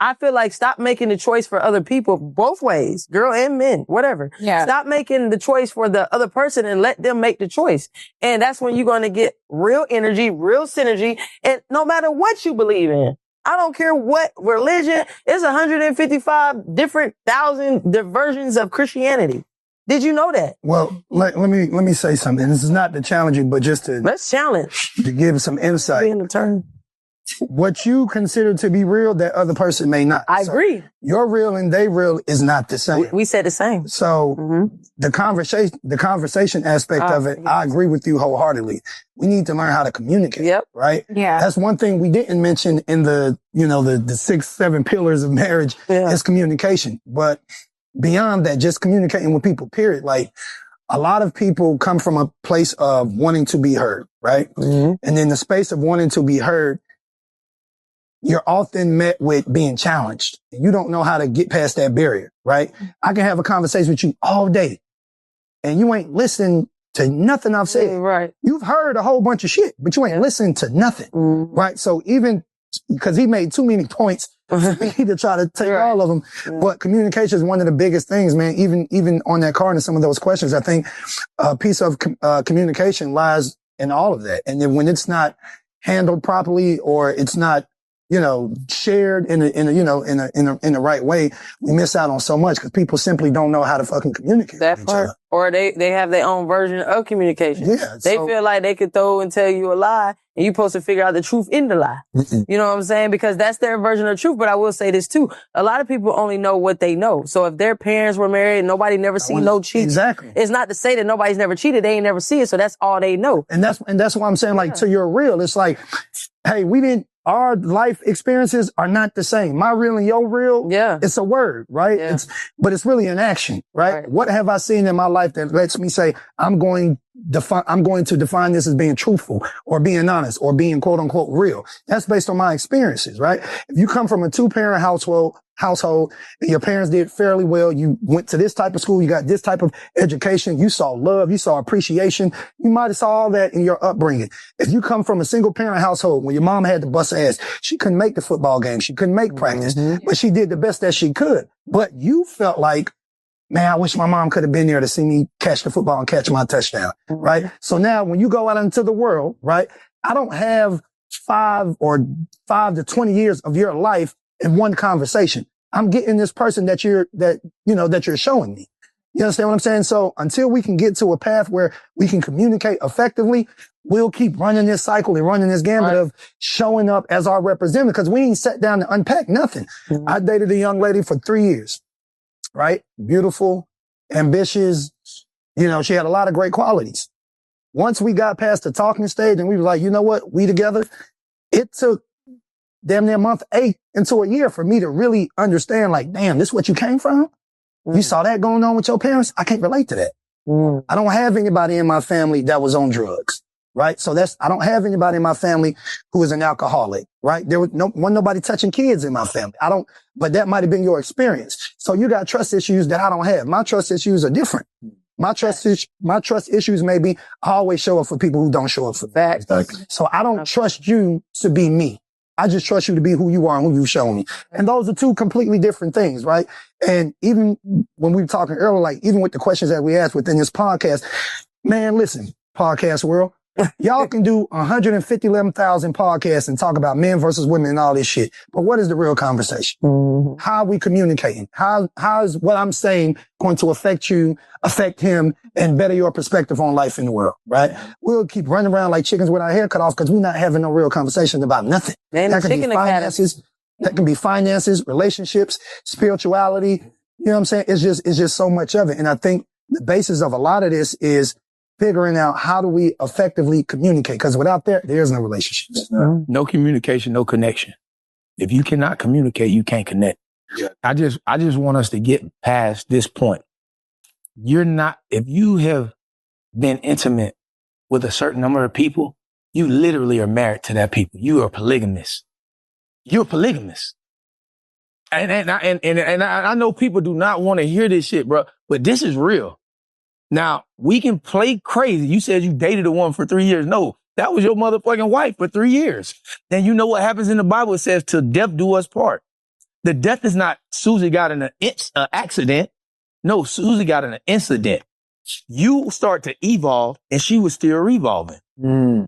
I feel like stop making the choice for other people both ways, girl and men, whatever. Yeah. Stop making the choice for the other person and let them make the choice. And that's when you're going to get real energy, real synergy. And no matter what you believe in, I don't care what religion, it's 155 different thousand versions of Christianity. Did you know that? Well, let me say something. This is not to challenge you, but just to let's challenge to give some insight. Being the turn. What you consider to be real, that other person may not. I agree. Your real and they real is not the same. We said the same. So the conversation aspect of it, I agree with you wholeheartedly. We need to learn how to communicate. Yep. Right? Yeah. That's one thing we didn't mention in the 6-7 pillars of marriage is communication. But beyond that, just communicating with people, period. Like, a lot of people come from a place of wanting to be heard, right? Mm-hmm. And in the space of wanting to be heard, you're often met with being challenged. You don't know how to get past that barrier, right? I can have a conversation with you all day and you ain't listening to nothing I've said. Right. You've heard a whole bunch of shit, but you ain't listening to nothing, right? So even because he made too many points for me to try to take all of them. But communication is one of the biggest things, man. Even on that card and some of those questions, I think a piece of communication lies in all of that. And then when it's not handled properly or it's not, shared in the right way, we miss out on so much because people simply don't know how to fucking communicate. That part. Or they have their own version of communication. Yeah. They feel like they could throw and tell you a lie and you're supposed to figure out the truth in the lie. Mm-mm. You know what I'm saying? Because that's their version of truth. But I will say this too. A lot of people only know what they know. So if their parents were married and nobody never seen no cheating. Exactly. It's not to say that nobody's never cheated. They ain't never see it. So that's all they know. And that's why I'm saying, like, to your real, it's like, hey, our life experiences are not the same. My real and your real, it's a word, right? Yeah. But it's really an action, right? What have I seen in my life that lets me say, I'm going to define this as being truthful or being honest or being quote unquote real. That's based on my experiences, right? If you come from a 2-parent household and your parents did fairly well, you went to this type of school, you got this type of education, you saw love, you saw appreciation, you might have saw all that in your upbringing. If you come from a single parent household where your mom had to bust her ass, she couldn't make the football game, she couldn't make practice, but she did the best that she could. But you felt like, man, I wish my mom could have been there to see me catch the football and catch my touchdown, right? So now when you go out into the world, right, I don't have 5 to 20 years of your life in one conversation. I'm getting this person that you're showing me. You understand what I'm saying? So until we can get to a path where we can communicate effectively, we'll keep running this cycle and running this gambit of showing up as our representative because we ain't sat down to unpack nothing. Mm-hmm. I dated a young lady for 3 years, right? Beautiful, ambitious. She had a lot of great qualities. Once we got past the talking stage and we were like, you know what? We together. It took damn near month 8 into a year for me to really understand, like, damn, this is what you came from? You saw that going on with your parents? I can't relate to that. I don't have anybody in my family that was on drugs, right? So I don't have anybody in my family who is an alcoholic, right? There was nobody touching kids in my family. But that might have been your experience. So you got trust issues that I don't have. My trust issues are different. My trust issues may be I always show up for people who don't show up for me. Exactly. So I don't trust you to be me. I just trust you to be who you are and who you show me. And those are two completely different things, right? And even when we were talking earlier, like even with the questions that we asked within this podcast, man, listen, podcast world, y'all can do 151,000 podcasts and talk about men versus women and all this shit. But what is the real conversation? Mm-hmm. How are we communicating? How is what I'm saying going to affect you, affect him, and better your perspective on life in the world, right? We'll keep running around like chickens with our hair cut off because we're not having no real conversation about nothing. That can be finances, relationships, spirituality. You know what I'm saying? It's just so much of it. And I think the basis of a lot of this is figuring out how do we effectively communicate? Because without that, there's no relationships. No communication, no connection. If you cannot communicate, you can't connect. Yeah. I just want us to get past this point. if you have been intimate with a certain number of people, you literally are married to that people. You are polygamous. You're polygamous. And I know people do not want to hear this shit, bro, but this is real. Now, we can play crazy. You said you dated a woman for 3 years. No, that was your motherfucking wife for 3 years. And you know what happens in the Bible? It says, till death do us part. The death is not Susie got in an accident. No, Susie got in an incident. You start to evolve and she was still revolving.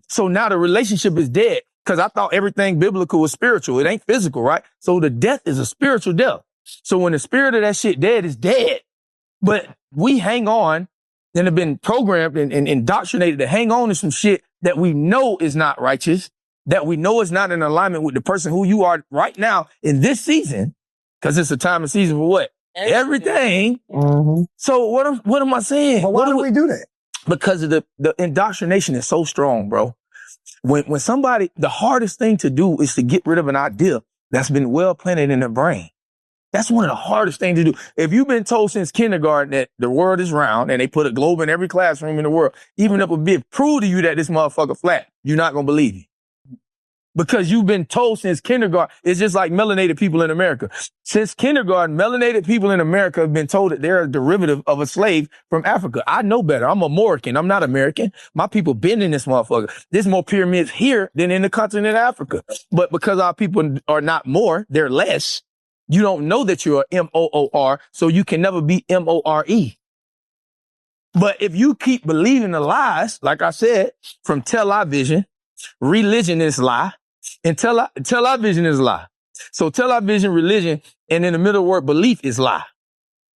So now the relationship is dead because I thought everything biblical was spiritual. It ain't physical, right? So the death is a spiritual death. So when the spirit of that shit dead, it's dead. But we hang on and have been programmed and indoctrinated to hang on to some shit that we know is not righteous, that we know is not in alignment with the person who you are right now in this season, because it's a time and season for what? Everything. Mm-hmm. So what am I saying? But why do we do that? Because of the indoctrination is so strong, bro. When somebody, the hardest thing to do is to get rid of an idea that's been well planted in their brain. That's one of the hardest things to do. If you've been told since kindergarten that the world is round and they put a globe in every classroom in the world, even if a bit prove to you that this motherfucker flat, you're not going to believe it. Because you've been told since kindergarten. It's just like melanated people in America. Since kindergarten, melanated people in America have been told that they're a derivative of a slave from Africa. I know better. I'm a Moroccan. I'm not American. My people been in this motherfucker. There's more pyramids here than in the continent of Africa. But because our people are not more, they're less. You don't know that you're M-O-O-R, so you can never be M-O-R-E. But if you keep believing the lies, like I said, from television, religion is lie, and television is lie. So television, religion, and in the middle word belief is lie.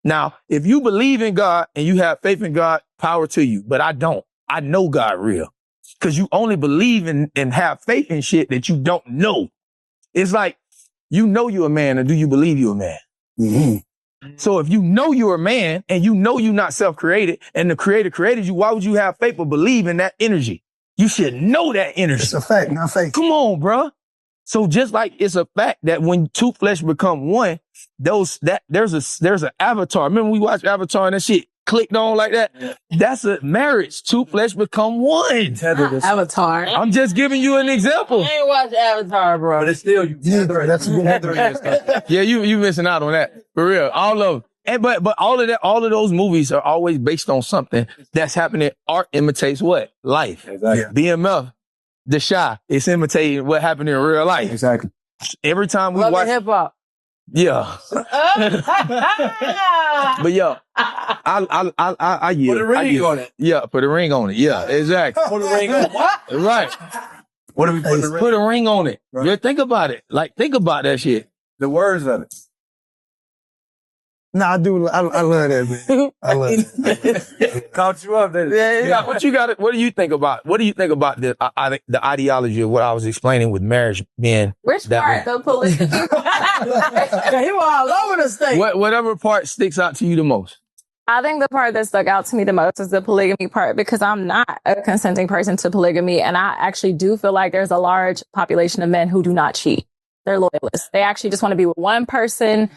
Now, if you believe in God and you have faith in God, power to you. But I don't. I know God real. Because you only believe in and have faith in shit that you don't know. It's like, you know you're a man, or do you believe you're a man? Mm-hmm. So if you know you're a man and you know you're not self-created and the creator created you, why would you have faith or believe in that energy? You should know that energy. It's a fact, not faith. Come on, bro. So just like it's a fact that when two flesh become one, there's an avatar. Remember we watched Avatar and that shit clicked on like that? Yeah. That's a marriage. Two flesh become one. Avatar. I'm just giving you an example. I ain't watched Avatar, bro. But it's still you. That's a good Yeah, you missing out on that. For real. All of them. And but all of those movies are always based on something that's happening. Art imitates what? Life. Exactly. Yeah. BMF, The Shy, it's imitating what happened in real life. Exactly. Every time we Love watch hip hop. Yeah. But yo, I put a ring on it. Yeah, put a ring on it. Yeah, exactly. Put a ring on what? Right. What do we put? Put a ring on it. Right. Yeah, think about it. Like, think about that shit. The words of it. No, I do. I love that, man. I love it. Caught you up there. Yeah. What you got? What do you think about? What do you think about the ideology of what I was explaining with marriage being? Which part? The polygamy. He was all over the state. Whatever part sticks out to you the most. I think the part that stuck out to me the most is the polygamy part, because I'm not a consenting person to polygamy, and I actually do feel like there's a large population of men who do not cheat. They're loyalists. They actually just want to be with one person.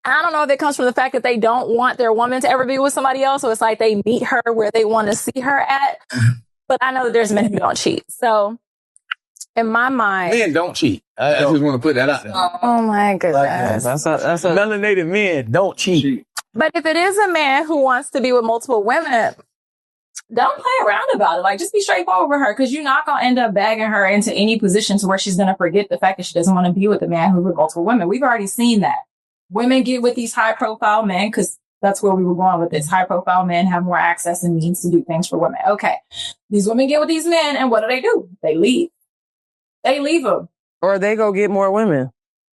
I don't know if it comes from the fact that they don't want their woman to ever be with somebody else. So it's like they meet her where they want to see her at. But I know that there's men who don't cheat. So in my mind, men don't cheat. I just want to put that out there. Oh my goodness. That's a melanated men don't cheat. But if it is a man who wants to be with multiple women, don't play around about it. Like, just be straightforward with her, because you're not going to end up bagging her into any position to where she's going to forget the fact that she doesn't want to be with a man who's with multiple women. We've already seen that. Women get with these high-profile men, because that's where we were going with this. High-profile men have more access and means to do things for women. Okay. These women get with these men, and what do? They leave. They leave them. Or they go get more women.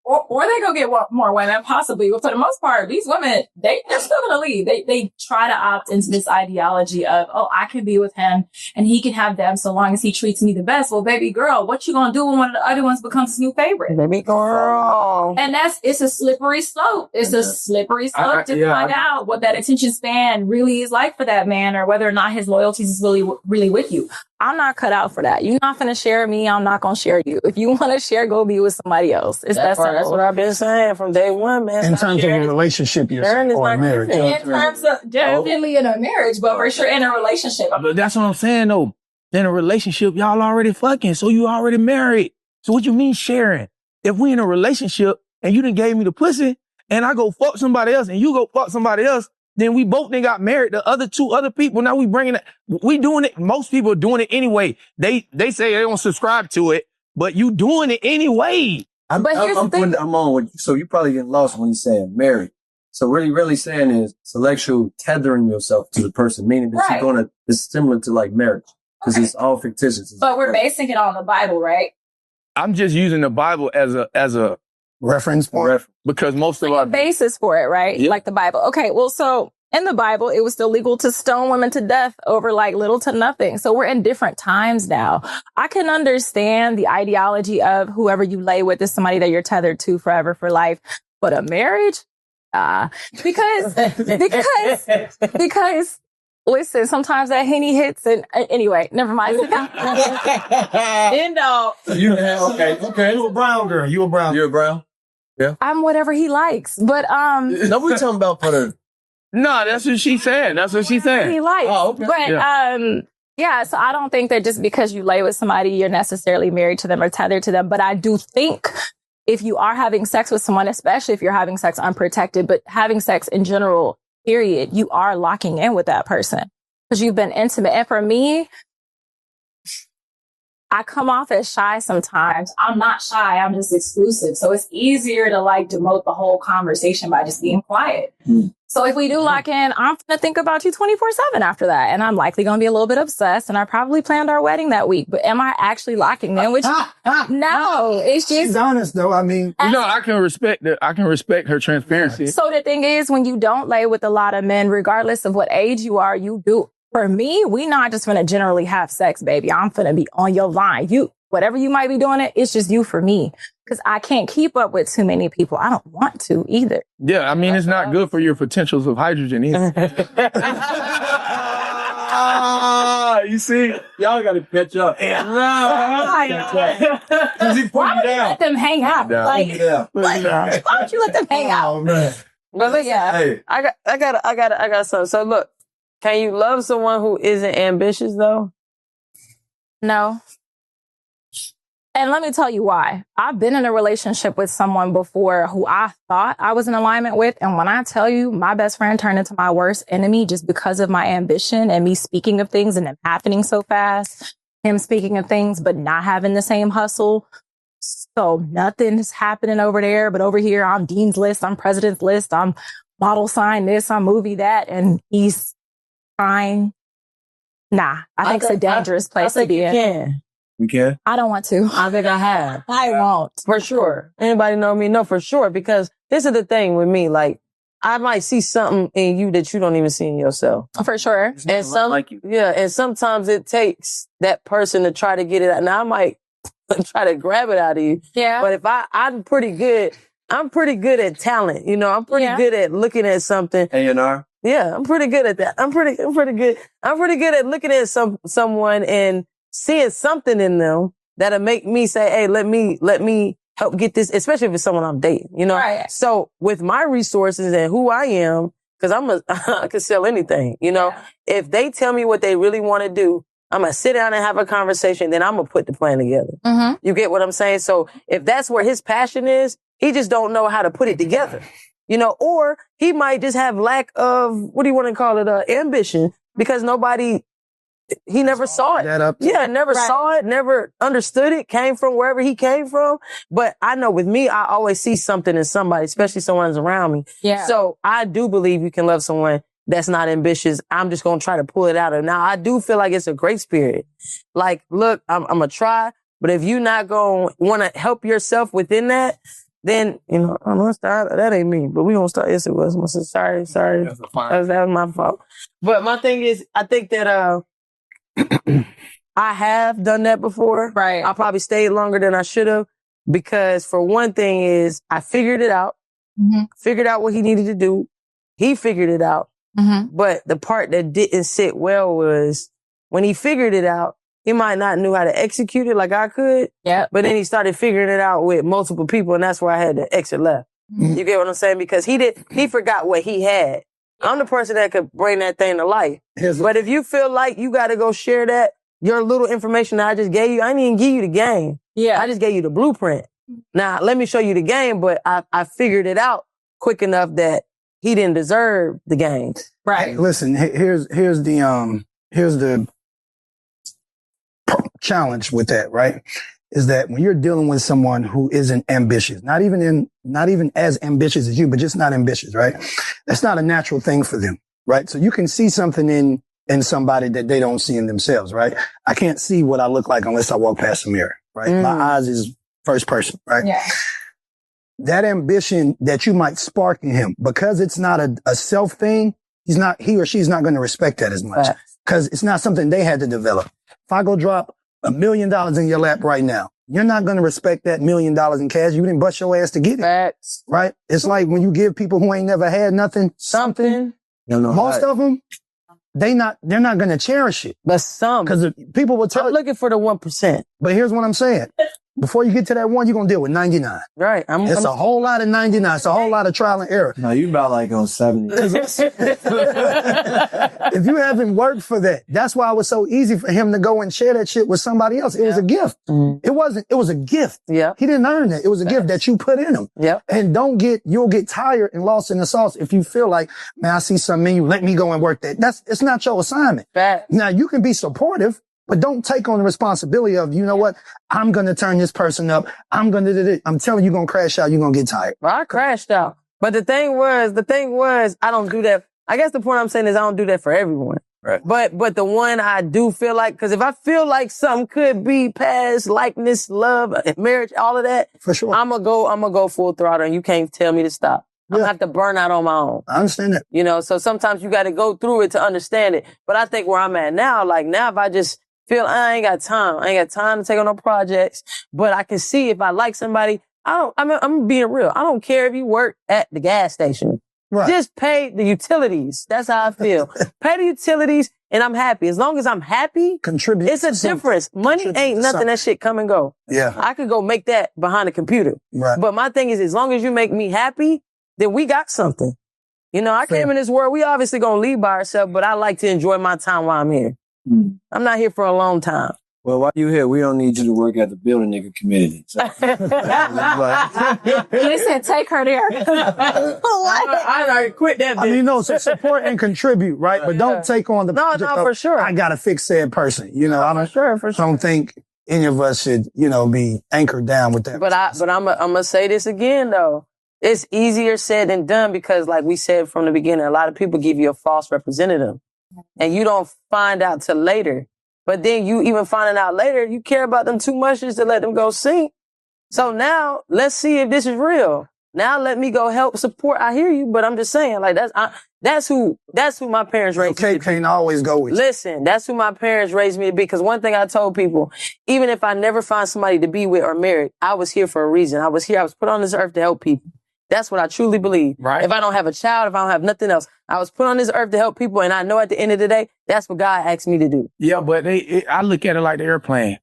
Or they go get more women, possibly. But for the most part, these women, they're still going to leave. They try to opt into this ideology of, oh, I can be with him and he can have them so long as he treats me the best. Well, baby girl, what you going to do when one of the other ones becomes his new favorite? Baby girl. And it's a slippery slope. It's a slippery slope to find out what that attention span really is like for that man, or whether or not his loyalties is really with you. I'm not cut out for that. You're not going to share me. I'm not going to share you. If you want to share, go be with somebody else. It's that simple. That's what I've been saying from day one, man. In terms of a relationship, or a marriage. In terms of definitely in a marriage, but for sure in a relationship. But that's what I'm saying, though. In a relationship, y'all already fucking, so you already married. So what you mean sharing? If we in a relationship and you done gave me the pussy and I go fuck somebody else and you go fuck somebody else, then we both then got married to two other people. Now we bringing it. We doing it. Most people are doing it anyway. They say they don't subscribe to it, but you doing it anyway. I'm on with you. So you probably getting lost when you're saying married. So what you're really saying is sexual tethering yourself to the person, meaning that you're gonna, it's similar to like marriage because it's all fictitious. But we're basing it on the Bible, right? I'm just using the Bible as a reference point. Because most of our basis for it, right? Yep. Like the Bible. Okay, well, so in the Bible, it was still legal to stone women to death over like little to nothing. So we're in different times now. I can understand the ideology of whoever you lay with is somebody that you're tethered to forever for life. But a marriage? Because listen, sometimes that Henny hits and anyway, never mind. End all. Okay. You a brown girl. You a brown. You're a brown? Yeah. I'm whatever he likes. But no, we're talking about for the. No, that's what she said. That's what she said. He likes. Oh, okay. But yeah, so I don't think that just because you lay with somebody, you're necessarily married to them or tethered to them. But I do think if you are having sex with someone, especially if you're having sex unprotected, but having sex in general, period, you are locking in with that person because you've been intimate. And for me, I come off as shy sometimes. I'm not shy. I'm just exclusive. So it's easier to like demote the whole conversation by just being quiet. So if we do lock in, I'm going to think about you 24/7 after that. And I'm likely going to be a little bit obsessed. And I probably planned our wedding that week. But am I actually locking in with you? No, it's just. She's honest though. I mean, I can respect her transparency. So the thing is, when you don't lay with a lot of men, regardless of what age you are, you do. For me, we not just gonna generally have sex, baby. I'm gonna be on your line. You, whatever you might be doing it's just you for me. Because I can't keep up with too many people. I don't want to either. Yeah, I mean, it's not good for your potentials of hydrogen either. You see? Y'all got to catch up. Why Because he put you down. let them hang out? Why don't you let them hang out? oh man. But listen, Hey. I got something. So look, can you love someone who isn't ambitious though? No. And let me tell you why. I've been in a relationship with someone before who I thought I was in alignment with. And when I tell you my best friend turned into my worst enemy just because of my ambition and me speaking of things and them happening so fast, him speaking of things, but not having the same hustle. So nothing's happening over there, but over here, I'm Dean's List, I'm President's List, I'm model sign this, I'm movie that. And he's trying. Nah, I think it's a dangerous place to be in. We can? I don't want to. I think I have. I won't. For sure. Anybody know me? No, for sure. Because this is the thing with me. Like, I might see something in you that you don't even see in yourself. For sure. And like you. Yeah, and sometimes it takes that person to try to get it out. Now I might try to grab it out of you. Yeah. But if I'm pretty good at talent. You know, I'm pretty good at looking at something. A&R? Yeah, I'm pretty good at that. I'm pretty good. I'm pretty good at looking at someone and seeing something in them that'll make me say, hey, let me help get this, especially if it's someone I'm dating, you know? Right. So with my resources and who I am, cause I can sell anything, you know? Yeah. If they tell me what they really want to do, I'm going to sit down and have a conversation, then I'm going to put the plan together. Mm-hmm. You get what I'm saying? So if that's where his passion is, he just don't know how to put it together, you know? Or he might just have lack of, what do you want to call it? Ambition, because he never saw it. Never saw it, never understood it, came from wherever he came from. But I know with me, I always see something in somebody, especially someone's around me. Yeah. So I do believe you can love someone that's not ambitious. I'm just going to try to pull it out of. Now, I do feel like it's a great spirit. Like, look, I'm going to try. But if you're not going to want to help yourself within that, then, you know, I'm going to start. That ain't me, but we going to start. Yes, it was. I'm going to say, sorry. That was my fault. But my thing is, I think that, I have done that before. Right. I probably stayed longer than I should have because for one thing is I figured it out, figured out what he needed to do. He figured it out. Mm-hmm. But the part that didn't sit well was when he figured it out, He might not knew how to execute it like I could. Yeah. But then he started figuring it out with multiple people, and that's where I had to exit left. You get what I'm saying? Because he forgot what he had. I'm the person that could bring that thing to life. But if you feel like you got to go share that, your little information that I just gave you, I didn't even give you the game. Yeah. I just gave you the blueprint. Now, let me show you the game, but I figured it out quick enough that he didn't deserve the game. Right. Hey, listen, here's the challenge with that, right? Is that when you're dealing with someone who isn't ambitious, not even as ambitious as you, but just not ambitious, right? That's not a natural thing for them, right? So you can see something in somebody that they don't see in themselves, right? I can't see what I look like unless I walk past a mirror, right? My eyes is first person, right? Yeah. That ambition that you might spark in him, because it's not a self thing, he or she's not going to respect that as much because it's not something they had to develop. If I go drop $1 million in your lap right now, you're not going to respect that $1 million in cash. You didn't bust your ass to get it. Facts. Right? It's like when you give people who ain't never had nothing, something. Most of them, they're not going to cherish it. But some. Because people will tell. I'm looking for the 1%. But here's what I'm saying. Before you get to that one, you're going to deal with 99. Right. It's a whole lot of 99. It's a whole lot of trial and error. No, you about like on 70. If you haven't worked for that, that's why it was so easy for him to go and share that shit with somebody else. It was a gift. It was a gift. Yeah. He didn't earn that. It was a gift that you put in him. Yeah. And you'll get tired and lost in the sauce if you feel like, man, I see something in you. Let me go and work that. It's not your assignment. Facts. Now you can be supportive, but don't take on the responsibility of, you know what? I'm going to turn this person up. I'm telling you, you're going to crash out. You're going to get tired. Well, I crashed out. But the thing was, I don't do that. I guess the point I'm saying is I don't do that for everyone. Right. But the one I do feel like, because if I feel like something could be past likeness, love, marriage, all of that, For sure. I'm gonna go full throttle, and you can't tell me to stop. I'm gonna have to burn out on my own. I understand that. You know, so sometimes you got to go through it to understand it. But I think where I'm at now, like now, if I just feel I ain't got time to take on no projects, but I can see if I like somebody, I'm being real. I don't care if you work at the gas station. Right. Just pay the utilities. That's how I feel. Pay the utilities and I'm happy. As long as I'm happy, Contribute. it's a difference. Money ain't nothing. That shit come and go. Yeah. I could go make that behind the computer. Right. But my thing is, as long as you make me happy, then we got something. You know, I came in this world, we obviously gonna leave by ourselves, but I like to enjoy my time while I'm here. I'm not here for a long time. Well, while you here, we don't need you to work at the building nigga community. So. Listen, take her there. I already quit that. I mean, no, so support and contribute, right? But don't take on the No, for sure. I gotta fix said person. You know, For sure. I don't think any of us should, be anchored down with that. But I'm gonna say this again though. It's easier said than done because, like we said from the beginning, a lot of people give you a false representative, and you don't find out till later. But then you even finding out later, you care about them too much just to let them go sink. So now let's see if this is real. Now let me go help support. I hear you, but I'm just saying, like that's who my parents raised me to be. Can't always go with you. Listen, that's who my parents raised me to be. Because one thing I told people, even if I never find somebody to be with or married, I was here for a reason. I was put on this earth to help people. That's what I truly believe. Right. If I don't have a child, if I don't have nothing else, I was put on this earth to help people. And I know at the end of the day, that's what God asked me to do. Yeah, but I look at it like the airplane.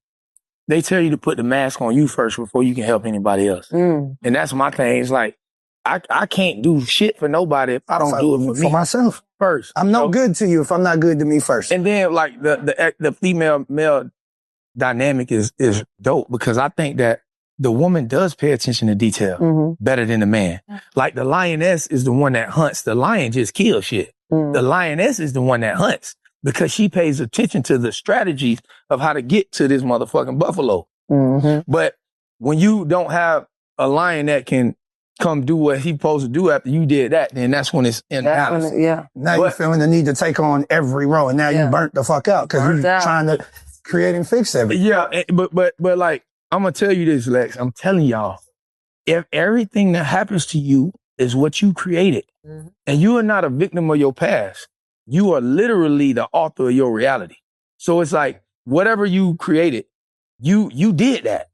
They tell you to put the mask on you first before you can help anybody else. And that's my thing. It's like, I can't do shit for nobody if I don't do it for me. myself First. I'm no good to you if I'm not good to me first. And then like the female male dynamic is dope because I think that the woman does pay attention to detail better than the man. Like the lioness is the one that hunts. The lion just kills shit. The lioness is the one that hunts because she pays attention to the strategies of how to get to this motherfucking buffalo. But when you don't have a lion that can come do what he's supposed to do after you did that, then that's when it's in balance. Now you're feeling the need to take on every role, and now you burnt the fuck out because you're trying to create and fix everything. Yeah, but like, I'm going to tell you this, Lex. I'm telling y'all, if everything that happens to you is what you created, and you are not a victim of your past, you are literally the author of your reality. So it's like, whatever you created, you did that.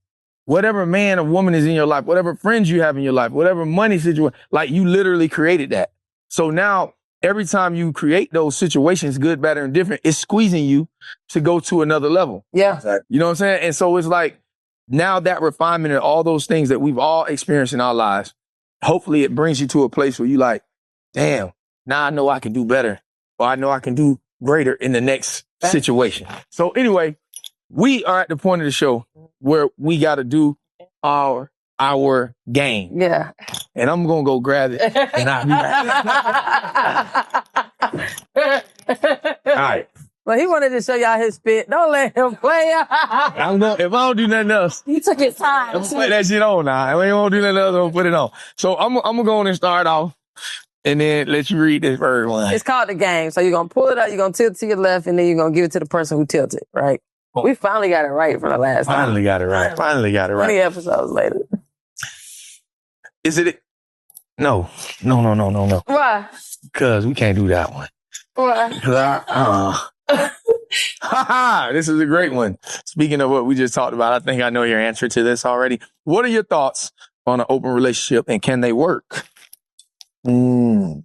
Whatever man or woman is in your life, whatever friends you have in your life, whatever money situation, like you literally created that. So now every time you create those situations, good, better, and different, it's squeezing you to go to another level. Yeah. You know what I'm saying? And so it's like, now that refinement and all those things that we've all experienced in our lives, hopefully it brings you to a place where you like, damn, now I know I can do better, or I know I can do greater in the next situation. So anyway, we are at the point of the show where we got to do our game. Yeah. And I'm going to go grab it. And I'll be back. All right. Well, he wanted to show y'all his spit. Don't let him play. If I don't do nothing else, He took his time. I'm going to put that shit on now. If I won't do nothing else, I'm going to put it on. So I'm going to go on and start off and then let you read this first one. It's called the game. So you're going to pull it out, you're going to tilt to your left, and then you're going to give it to the person who tilted, right? Oh. We finally got it right for the last time. Finally got it right. 20 episodes later. Is it? No. Why? Because we can't do that one. Why? This is a great one. Speaking of what we just talked about, I think I know your answer to this already. What are your thoughts on an open relationship and can they work? For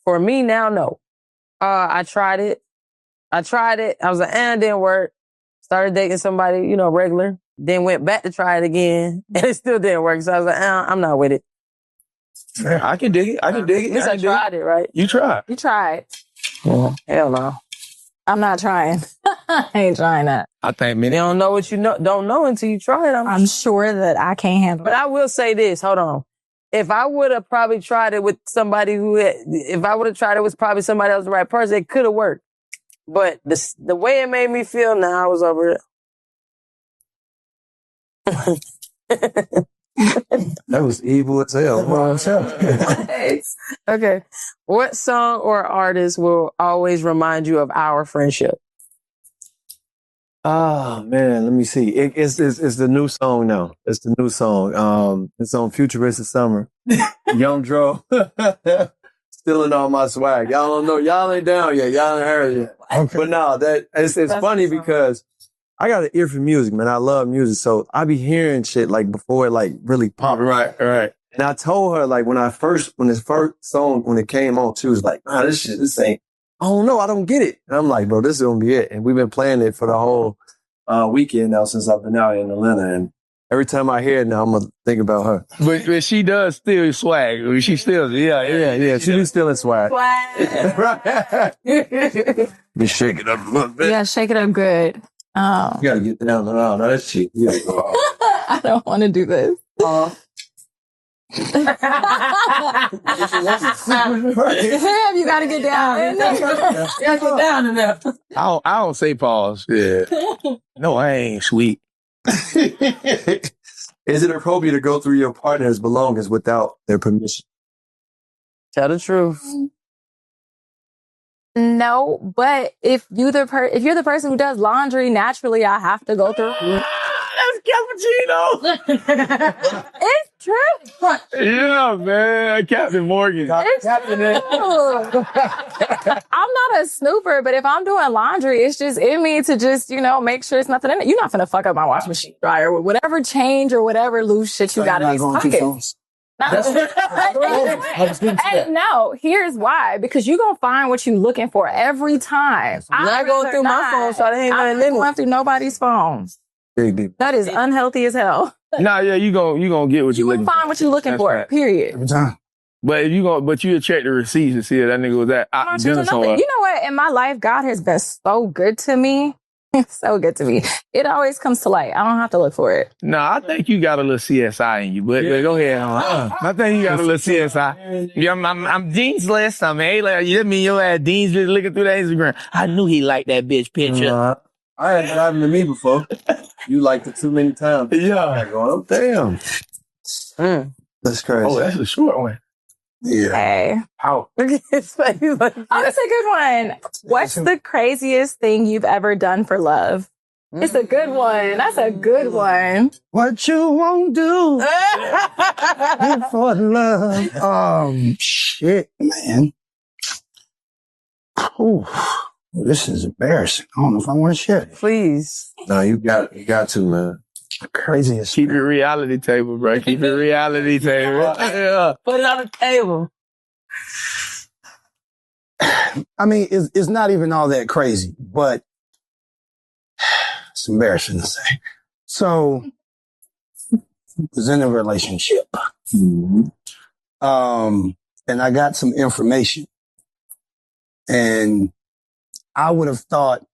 me now, no. I tried it. I was like, it didn't work. Started dating somebody, regular. Then went back to try it again, and it still didn't work. So I was like, I'm not with it. I can dig it. At least I tried it, right? You tried. You tried. Yeah. Hell no. I'm not trying. I ain't trying that. I think You many. don't know what you don't know until you try it. I'm sure that I can't handle But it. I will say this. Hold on. If I would have probably tried it with somebody if I would have tried it with probably somebody else, the right person, it could have worked. But the way it made me feel, I was over it. That was evil as hell. Okay. What song or artist will always remind you of our friendship? Oh man, let me see. It's the new song now. It's the new song. It's on Futuristic Summer. Young Dro. Stealing all my swag. Y'all don't know. Y'all ain't down yet. Y'all ain't heard it yet. Okay. But no, it's funny because I got an ear for music, man. I love music. So I be hearing shit like before it like really popped. Right. And I told her like when this first song, when it came on, she was like, this ain't, I don't know. I don't get it. And I'm like, bro, this is going to be it. And we've been playing it for the whole weekend now since I've been out in Atlanta. And every time I hear it now, I'm going to think about her. But she does steal swag. She steals it. Yeah. She be stealing swag. Swag. Be shaking up a little bit. Yeah, shake it up good. You got to get down and out. Now that's cheap. I don't want to do this. Damn, you gotta get down. Get down in there. I don't say pause. Yeah. No, I ain't sweet. Is it appropriate to go through your partner's belongings without their permission? Tell the truth. No, but if you're the person who does laundry, naturally I have to go through. That's cappuccino. It's true. Yeah, man. Captain Morgan. It's true. I'm not a snooper, but if I'm doing laundry, it's just in me to just, make sure it's nothing in it. You're not gonna fuck up my washing machine dryer with whatever change or whatever loose shit you got in these pockets. And no, here's why. Because you're going to find what you're looking for every time. I'm not going through my phone, so I ain't I'm not going through nobody's phone. That is unhealthy as hell. Nah, yeah, you gonna get what you're looking for. You find what you're looking for, right. period. Every time. But if you'll check the receipts and see if that nigga was at dinner somewhere. You know what? In my life, God has been so good to me. So good to me. It always comes to light. I don't have to look for it. Nah, I think you got a little CSI in you, but go ahead. I think you got a little CSI. Yeah, I'm jeansless. I'm A-less. You mean your ass jeans just looking through that Instagram. I knew he liked that bitch picture. I had that happen to me before. You liked it too many times. Yeah. Going, damn. That's crazy. Oh, that's a short one. Yeah. Hey. How? Look at his face. Oh, that's a good one. What's the craziest thing you've ever done for love? It's a good one. That's a good one. What you won't do for love. Shit, man. Ooh, this is embarrassing. I don't know if I want to share it. Please. No, you got to, man. Craziest. Keep your reality table, bro. Keep your reality table. Yeah. Put it on the table. I mean, it's not even all that crazy, but it's embarrassing to say. So, was in a relationship. Mm-hmm. And I got some information. And I would have thought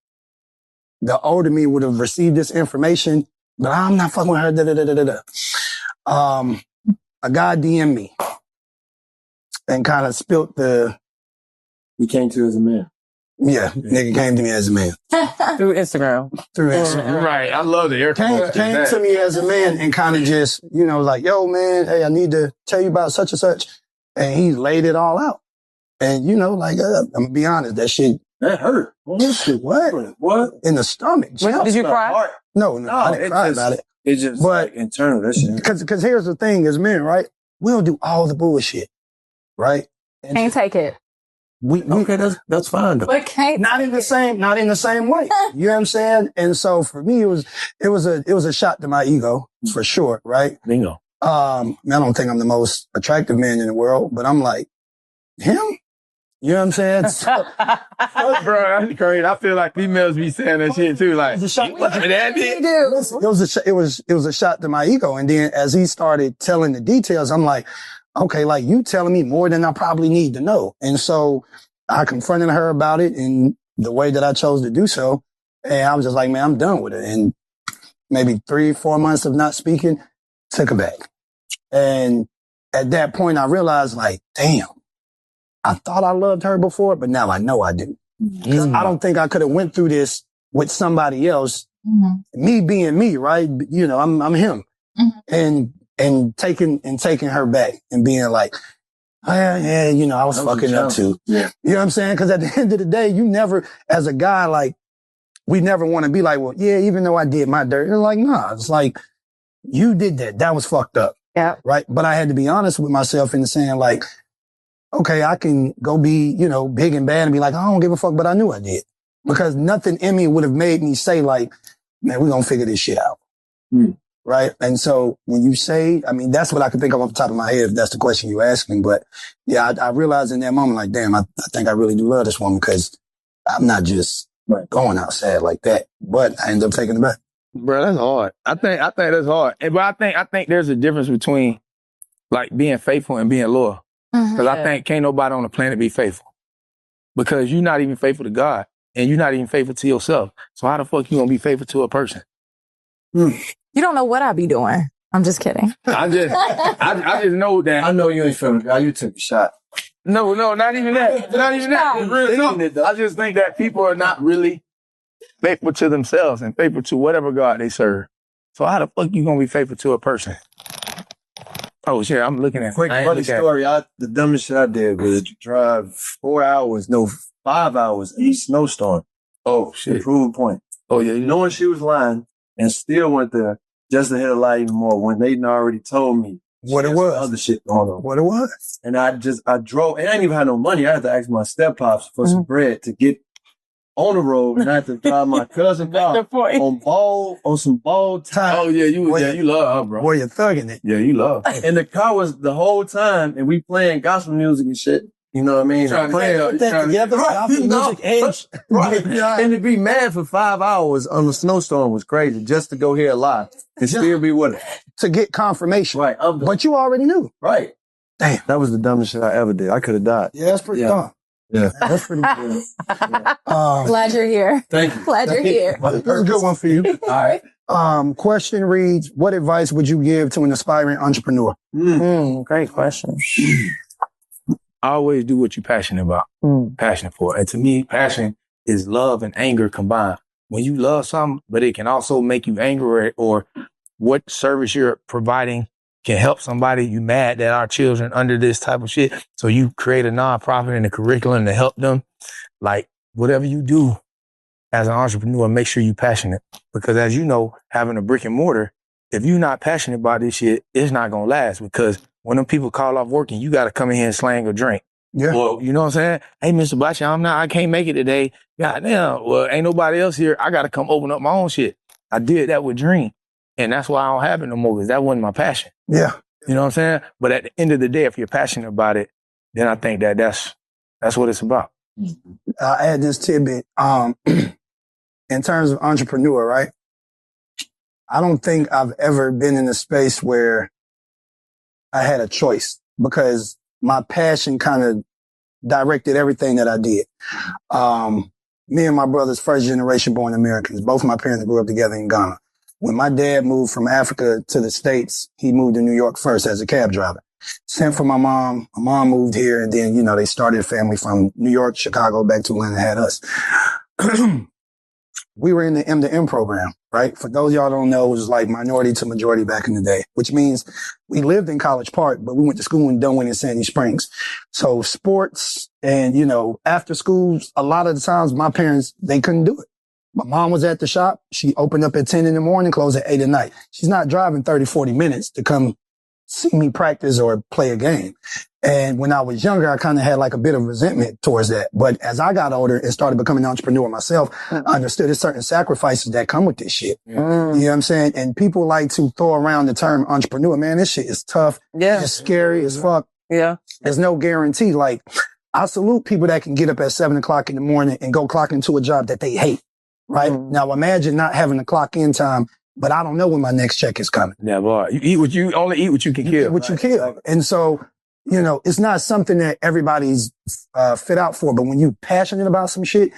the older me would have received this information, but I'm not fucking with her. Da, da, da, da, da. A guy DM'd me and kind of spilt the... He came to you as a man. Yeah, nigga came to me as a man. Through Instagram. Right. I love the air Came to me as a man and kind of just, like, yo, man, hey, I need to tell you about such and such. And he laid it all out. And, I'm going to be honest, that shit. That hurt. What? In the stomach. Did you cry? No, I didn't cry about it. It's just but internal. That shit. Because here's the thing as men, right? We'll do all the bullshit, right? And Can't take it. Okay, that's fine though. But can't not in the same way. You know what I'm saying? And so for me, it was a shot to my ego for sure, right? Bingo. I don't think I'm the most attractive man in the world, but I'm like, him? You know what I'm saying? So, bro, that's crazy. I feel like females be saying that shit too. Like, it was a shot to my ego. And then as he started telling the details, I'm like, okay, like you telling me more than I probably need to know. And so I confronted her about it in the way that I chose to do so. And I was just like, man, I'm done with it. And maybe 3-4 months of not speaking, took her back. And at that point, I realized like, damn, I thought I loved her before, but now I know I do. Mm-hmm. I don't think I could have went through this with somebody else. Mm-hmm. Me being me, right? I'm him. Mm-hmm. And taking her back and being like, oh, yeah, I was fucking up too. Yeah. You know what I'm saying? Because at the end of the day, you never, as a guy, like, we never want to be like, well, yeah, even though I did my dirt. It's like, nah, it's like, you did that. That was fucked up. Yeah. Right. But I had to be honest with myself in saying like, okay, I can go be, big and bad and be like, I don't give a fuck, but I knew I did. Because nothing in me would have made me say like, man, we're going to figure this shit out. Mm. Right. And so when you say, I mean, that's what I can think of off the top of my head, if that's the question you asked me. But yeah, I realized in that moment, like, damn, I think I really do love this woman because I'm not just going outside like that. But I ended up taking it back. Bro, that's hard. I think that's hard. But I think there's a difference between like being faithful and being loyal. Because I think can't nobody on the planet be faithful. Because you're not even faithful to God. And you're not even faithful to yourself. So how the fuck you gonna be faithful to a person? You don't know what I be doing. I'm just kidding. I just know that. I know you ain't feeling God. You took a shot. No, not even that. Not even that. Really, I just think that people are not really faithful to themselves and faithful to whatever God they serve. So how the fuck you gonna be faithful to a person? Oh shit, I'm looking at quick funny story. The dumbest shit I did was drive 5 hours in a snowstorm. Oh shit. To prove a point. Oh yeah. Knowing she was lying and still went there just to hit a lie even more when they already told me what it was. Other shit going on. What it was. And I drove, and I didn't even have no money. I had to ask my step-pops for some bread to get on the road, and I had to drive my cousin car on some ball time. Oh yeah, you love her, bro. Boy, you're thugging it. Yeah, you love her. And the car was the whole time, and we playing gospel music and shit. You know what I mean? Playing that together, gospel music and right. And to be mad for 5 hours on the snowstorm was crazy. Just to go here live and still be with her. To get confirmation. Right. But you already knew. Right. Damn. That was the dumbest shit I ever did. I could have died. Yeah, that's pretty dumb. Yeah. That's pretty good. Glad you're here. Thank you. Glad you're here. That's a good one for you. All right. Question reads, what advice would you give to an aspiring entrepreneur? Great question. Always do what you're passionate about, passionate for. And to me, passion is love and anger combined. When you love something, but it can also make you angry, or what service you're providing can help somebody, you mad that our children under this type of shit. So you create a nonprofit and a curriculum to help them. Like whatever you do as an entrepreneur, make sure you're passionate. Because as you know, having a brick and mortar, if you're not passionate about this shit, it's not going to last. Because when them people call off working, you got to come in here and slang a drink. Yeah. Well, you know what I'm saying? Hey, Mr. Botchey, I can't make it today. Goddamn. Well, ain't nobody else here. I got to come open up my own shit. I did that with Dream. And that's why I don't have it no more, because that wasn't my passion. Yeah. You know what I'm saying? But at the end of the day, if you're passionate about it, then I think that's what it's about. I'll add this tidbit. In terms of entrepreneur, right? I don't think I've ever been in a space where I had a choice because my passion kind of directed everything that I did. Me and my brother's first generation born Americans. Both of my parents grew up together in Ghana. When my dad moved from Africa to the States, he moved to New York first as a cab driver. Sent for my mom. My mom moved here, and then, they started a family from New York, Chicago, back to Atlanta, had us. We were in the M2M program, right? For those of y'all don't know, it was like minority to majority back in the day, which means we lived in College Park, but we went to school in Dunwoody and Sandy Springs. So sports and, after school, a lot of the times my parents, they couldn't do it. My mom was at the shop. She opened up at 10 in the morning, closed at 8 at night. She's not driving 30, 40 minutes to come see me practice or play a game. And when I was younger, I kind of had like a bit of resentment towards that. But as I got older and started becoming an entrepreneur myself, I understood there's certain sacrifices that come with this shit. You know what I'm saying? And people like to throw around the term entrepreneur. Man, this shit is tough. Yeah. It's scary as fuck. Yeah. There's no guarantee. Like, I salute people that can get up at 7 o'clock in the morning and go clock into a job that they hate. Right? Now imagine not having a clock in time, but I don't know when my next check is coming. Yeah, boy. You only eat what you can kill. What you kill. And so, it's not something that everybody's fit out for, but when you're passionate about some shit,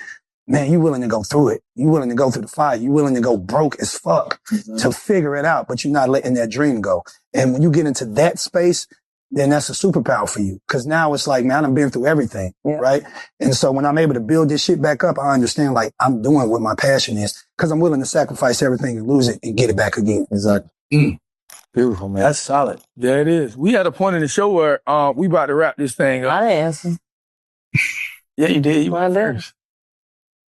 man, you're willing to go through it. You're willing to go through the fight. You're willing to go broke as fuck to figure it out, but you're not letting that dream go. And when you get into that space, then that's a superpower for you. Cause now it's like, man, I've been through everything. Right. And so when I'm able to build this shit back up, I understand like I'm doing what my passion is cause I'm willing to sacrifice everything and lose it and get it back again. Exactly. Beautiful, man. That's solid. Yeah, it is. We had a point in the show where we about to wrap this thing up. I didn't answer. Yeah, you did. You I went did. first.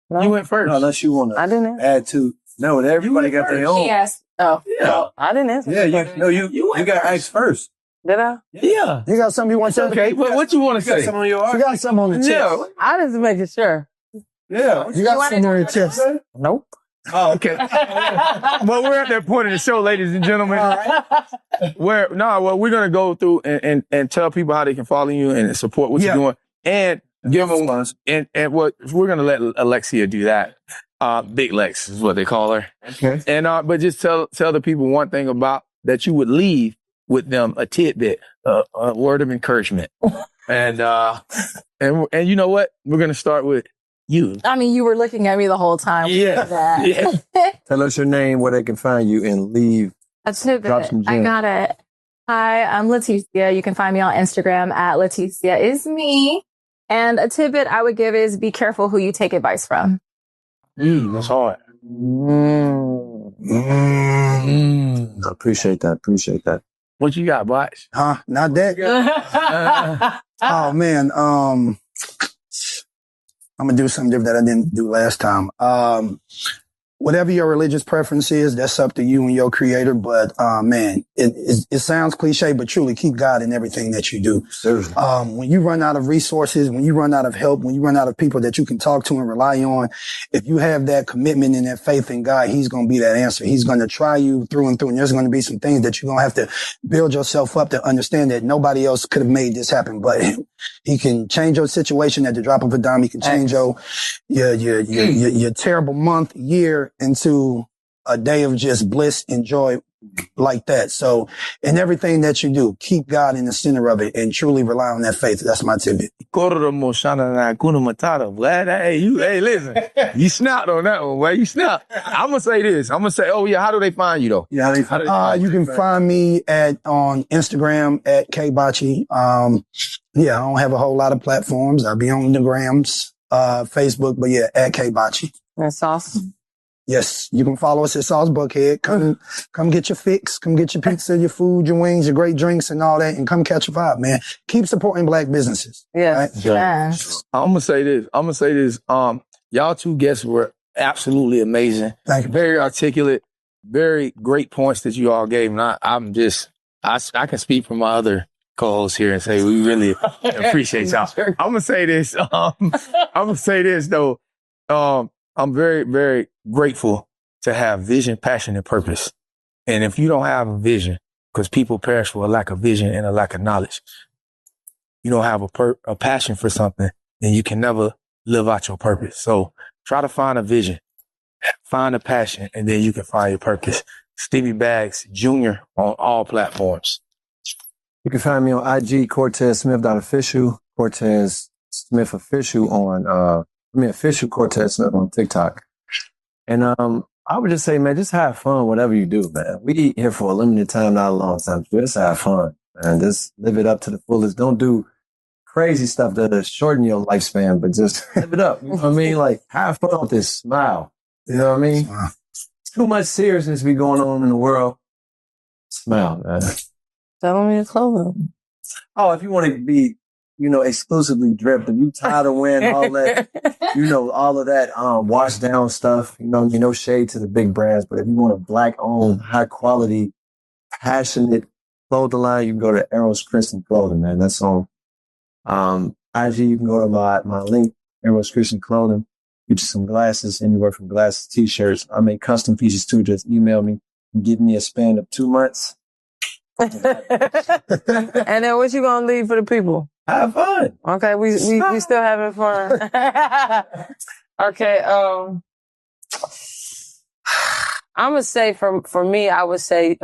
No. You went first. No, unless you want I to didn't answer. add to. No, everybody got their own. Yes. Oh. Yeah. I didn't answer. Yeah, you got asked first. Did I? Yeah. You got something you want to say? Okay. What you want to say? Some on your You got something on the chest. Yeah. I just making sure. Yeah. You got something on your chest. Nope. Oh, okay. Well, we're at that point in the show, ladies and gentlemen. We're gonna go through and tell people how they can follow you and support what you're doing, and give them and what we're gonna let Alexia do that. Big Lex is what they call her. Okay. And but just tell the people one thing about that you would leave with them, a tidbit, a word of encouragement, and you know what? We're gonna start with you. I mean, you were looking at me the whole time. Yeah. Yeah. Tell us your name, where they can find you, and leave. A tidbit. Drop some I gems. got it. Hi, I'm Leticia. You can find me on Instagram at Leticia is me. And a tidbit I would give is be careful who you take advice from. That's hard. I appreciate that. What you got, Botch? Huh? Not that? Oh man. I'm gonna do something different that I didn't do last time. Whatever your religious preference is, that's up to you and your creator. But man, it sounds cliche, but truly keep God in everything that you do. Seriously. When you run out of resources, when you run out of help, when you run out of people that you can talk to and rely on, if you have that commitment and that faith in God, He's going to be that answer. He's going to try you through and through. And there's going to be some things that you're going to have to build yourself up to understand that nobody else could have made this happen but Him. He can change your situation at the drop of a dime. He can change your terrible month, year into a day of just bliss and joy like that. So in everything that you do, keep God in the center of it and truly rely on that faith. That's my tidbit. Hey, listen, you snapped on that one, boy. You snapped. I'm going to say this. I'm going to say, oh yeah, how do they find you though? Yeah, You can find me on Instagram at KBotchey. I don't have a whole lot of platforms. I'll be on the grams, Facebook, but yeah, at KBotchey. That's awesome. Yes, you can follow us at Sauce Buckhead. Come get your fix. Come get your pizza, your food, your wings, your great drinks and all that, and come catch a vibe, man. Keep supporting Black businesses. Yeah. Right? Yeah. I'm going to say this. Y'all two guests were absolutely amazing. Thank you. Very articulate, very great points that you all gave. And I can speak for my other co-hosts here and say we really appreciate y'all. I'm going to say this. Though. I'm very, very grateful to have vision, passion, and purpose. And if you don't have a vision, because people perish for a lack of vision and a lack of knowledge, you don't have a passion for something, then you can never live out your purpose. So try to find a vision, find a passion, and then you can find your purpose. Stevie Baggs Jr. on all platforms. You can find me on IG, CortezSmith.official, Cortez Smith official on, official Cortez Smith on TikTok. And I would just say, man, just have fun, whatever you do, man. We here for a limited time, not a long time. Just have fun, and just live it up to the fullest. Don't do crazy stuff that'll shorten your lifespan, but just live it up. You know what I mean? Like, have fun with this, smile. You know what I mean? Too much seriousness be going on in the world. Smile, man. Tell me your clothing. Oh, if you want to be, exclusively dripped, if you tired of wearing all that, all of that wash down stuff, no shade to the big brands, but if you want a black owned, high quality, passionate clothing line, you can go to Eros Christian Clothing, man. That's on IG. You can go to my link, Eros Christian Clothing. Get you some glasses, anywhere from glasses, t-shirts. I make custom pieces too. Just email me and give me a span of 2 months. And then what you gonna leave for the people? Have fun. Okay, we still having fun. Okay, I'm gonna say for me, I would say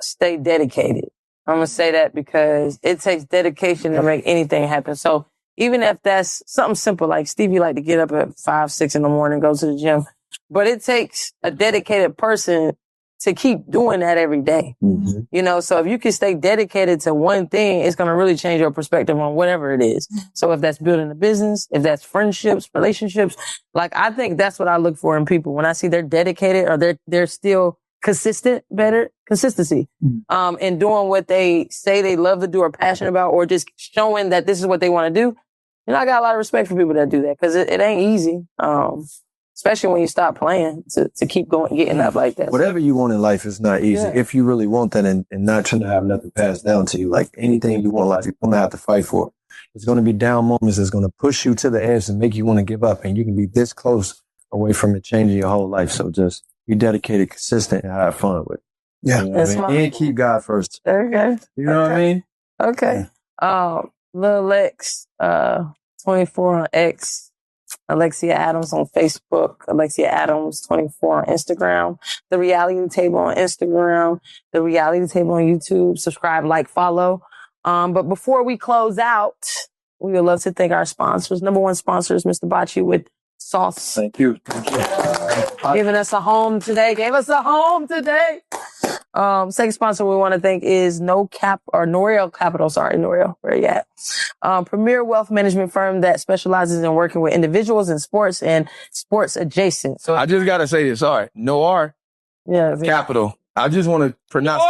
stay dedicated. I'm gonna say that because it takes dedication to make anything happen. So even if that's something simple, like Stevie like to get up at 5, 6 in the morning, go to the gym, but it takes a dedicated person to keep doing that every day. Mm-hmm. So if you can stay dedicated to one thing, it's going to really change your perspective on whatever it is. So if that's building a business, if that's friendships, relationships, like I think that's what I look for in people. When I see they're dedicated or they're still consistency, in doing what they say they love to do or passionate about, or just showing that this is what they want to do. I got a lot of respect for people that do that because it ain't easy. Especially when you stop playing to keep going, getting up like that. Whatever you want in life is not easy. Yeah. If you really want that and not trying to have nothing passed down to you, like anything you want in life, you're going to have to fight for. There's going to be down moments that's going to push you to the edge and make you want to give up. And you can be this close away from it changing your whole life. So just be dedicated, consistent, and have fun with it. Yeah. And keep God first. Okay. You know what I mean? Okay. Lil Lex, 24 on X. Alexia Adams on Facebook, Alexia Adams 24 on Instagram, The Reality Table on Instagram, The Reality Table on YouTube. Subscribe, like, follow. But before we close out, we would love to thank our sponsors. Number one sponsor is Mr. Botchey with Sauce. Thank you. Giving us a home today. Gave us a home today. Second sponsor we want to thank is Noriel Capital. Sorry, Noriel. Where you at? Premier wealth management firm that specializes in working with individuals in sports and sports adjacent. So I just got to say this. Sorry. Noir Capital. I just want to pronounce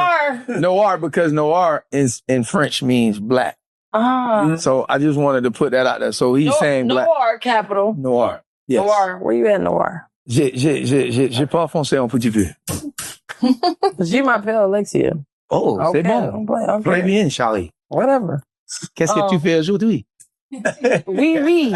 Noir because Noir in French means black. So I just wanted to put that out there. So he's saying black. Noir Capital. Noir. Yes. Noir. Where you at, Noir? J'ai pas français un petit peu. Je m'appelle Alexia. Oh, okay, c'est bon. Okay. Très bien, Charlie. Whatever. Qu'est-ce que tu fais aujourd'hui? Oui.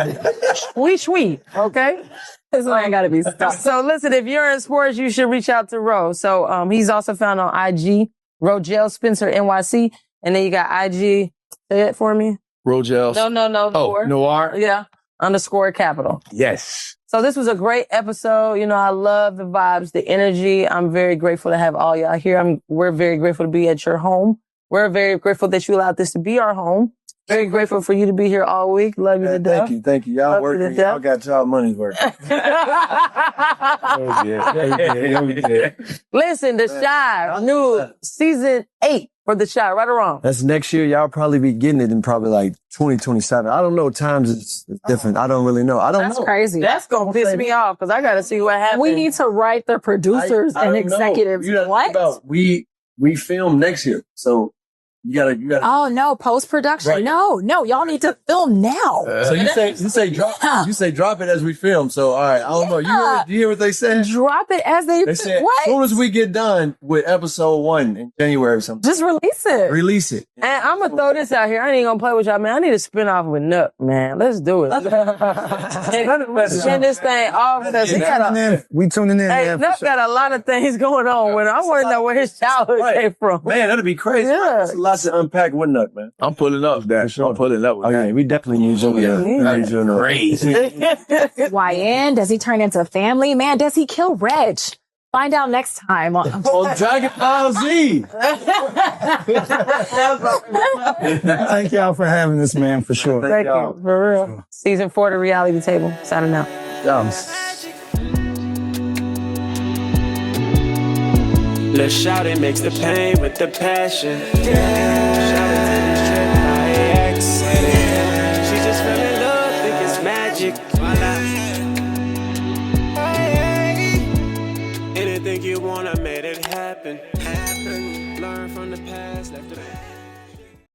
Okay? This one ain't gotta be stopped. So listen, if you're in sports, you should reach out to Ro. So he's also found on IG, Rogel Spencer NYC. And then you got IG, say it for me. Rogel. No. Oh, Noir? Yeah. _ Capital. Yes. So this was a great episode. I love the vibes, the energy. I'm very grateful to have all y'all here. We're very grateful to be at your home. We're very grateful that you allowed this to be our home. Very grateful for you to be here all week. Love you to death. Thank you. Y'all working. Y'all got y'all money's worth. Listen, The Chi, new season 8 for The Chi, right or wrong? That's next year. Y'all probably be getting it in probably like 2027. I don't know. Times is different. I don't really know. That's crazy. That's going to piss me off because I got to see what happens. We need to write the producers and executives. What? We film next year. So you gotta. Oh no, post-production. Right. No, y'all need to film now. So you say drop. You say drop it as we film. So all right, I don't know. You hear what they said? Drop it as they said. What? As soon as we get done with episode 1 in January or something, just release it. Release it. And I'm gonna throw this out here. I ain't gonna play with y'all, man. I need a spin-off with Nuck, man. Let's do it. Send this thing off. We tuning in. Hey, Nuck got a lot of things going on with him. I want to know where his childhood came from. Man, that'd be crazy. Yeah. lots of unpack with Nuck, man. I'm pulling up that. For sure. I'm pulling up with Oh, yeah, we definitely use you. Crazy. YN, does he turn into family? Man, does he kill Reg? Find out next time on Dragon Ball Z. Thank y'all for having this, man, for sure. Thank you, for real. Season 4 of The Reality Table. Signing out. Let's shout it, mix the pain with the passion. Yeah. Shout it to this trip by accident. She just fell in love, think it's magic. Anything you want, I made it happen. Learn from the past, left the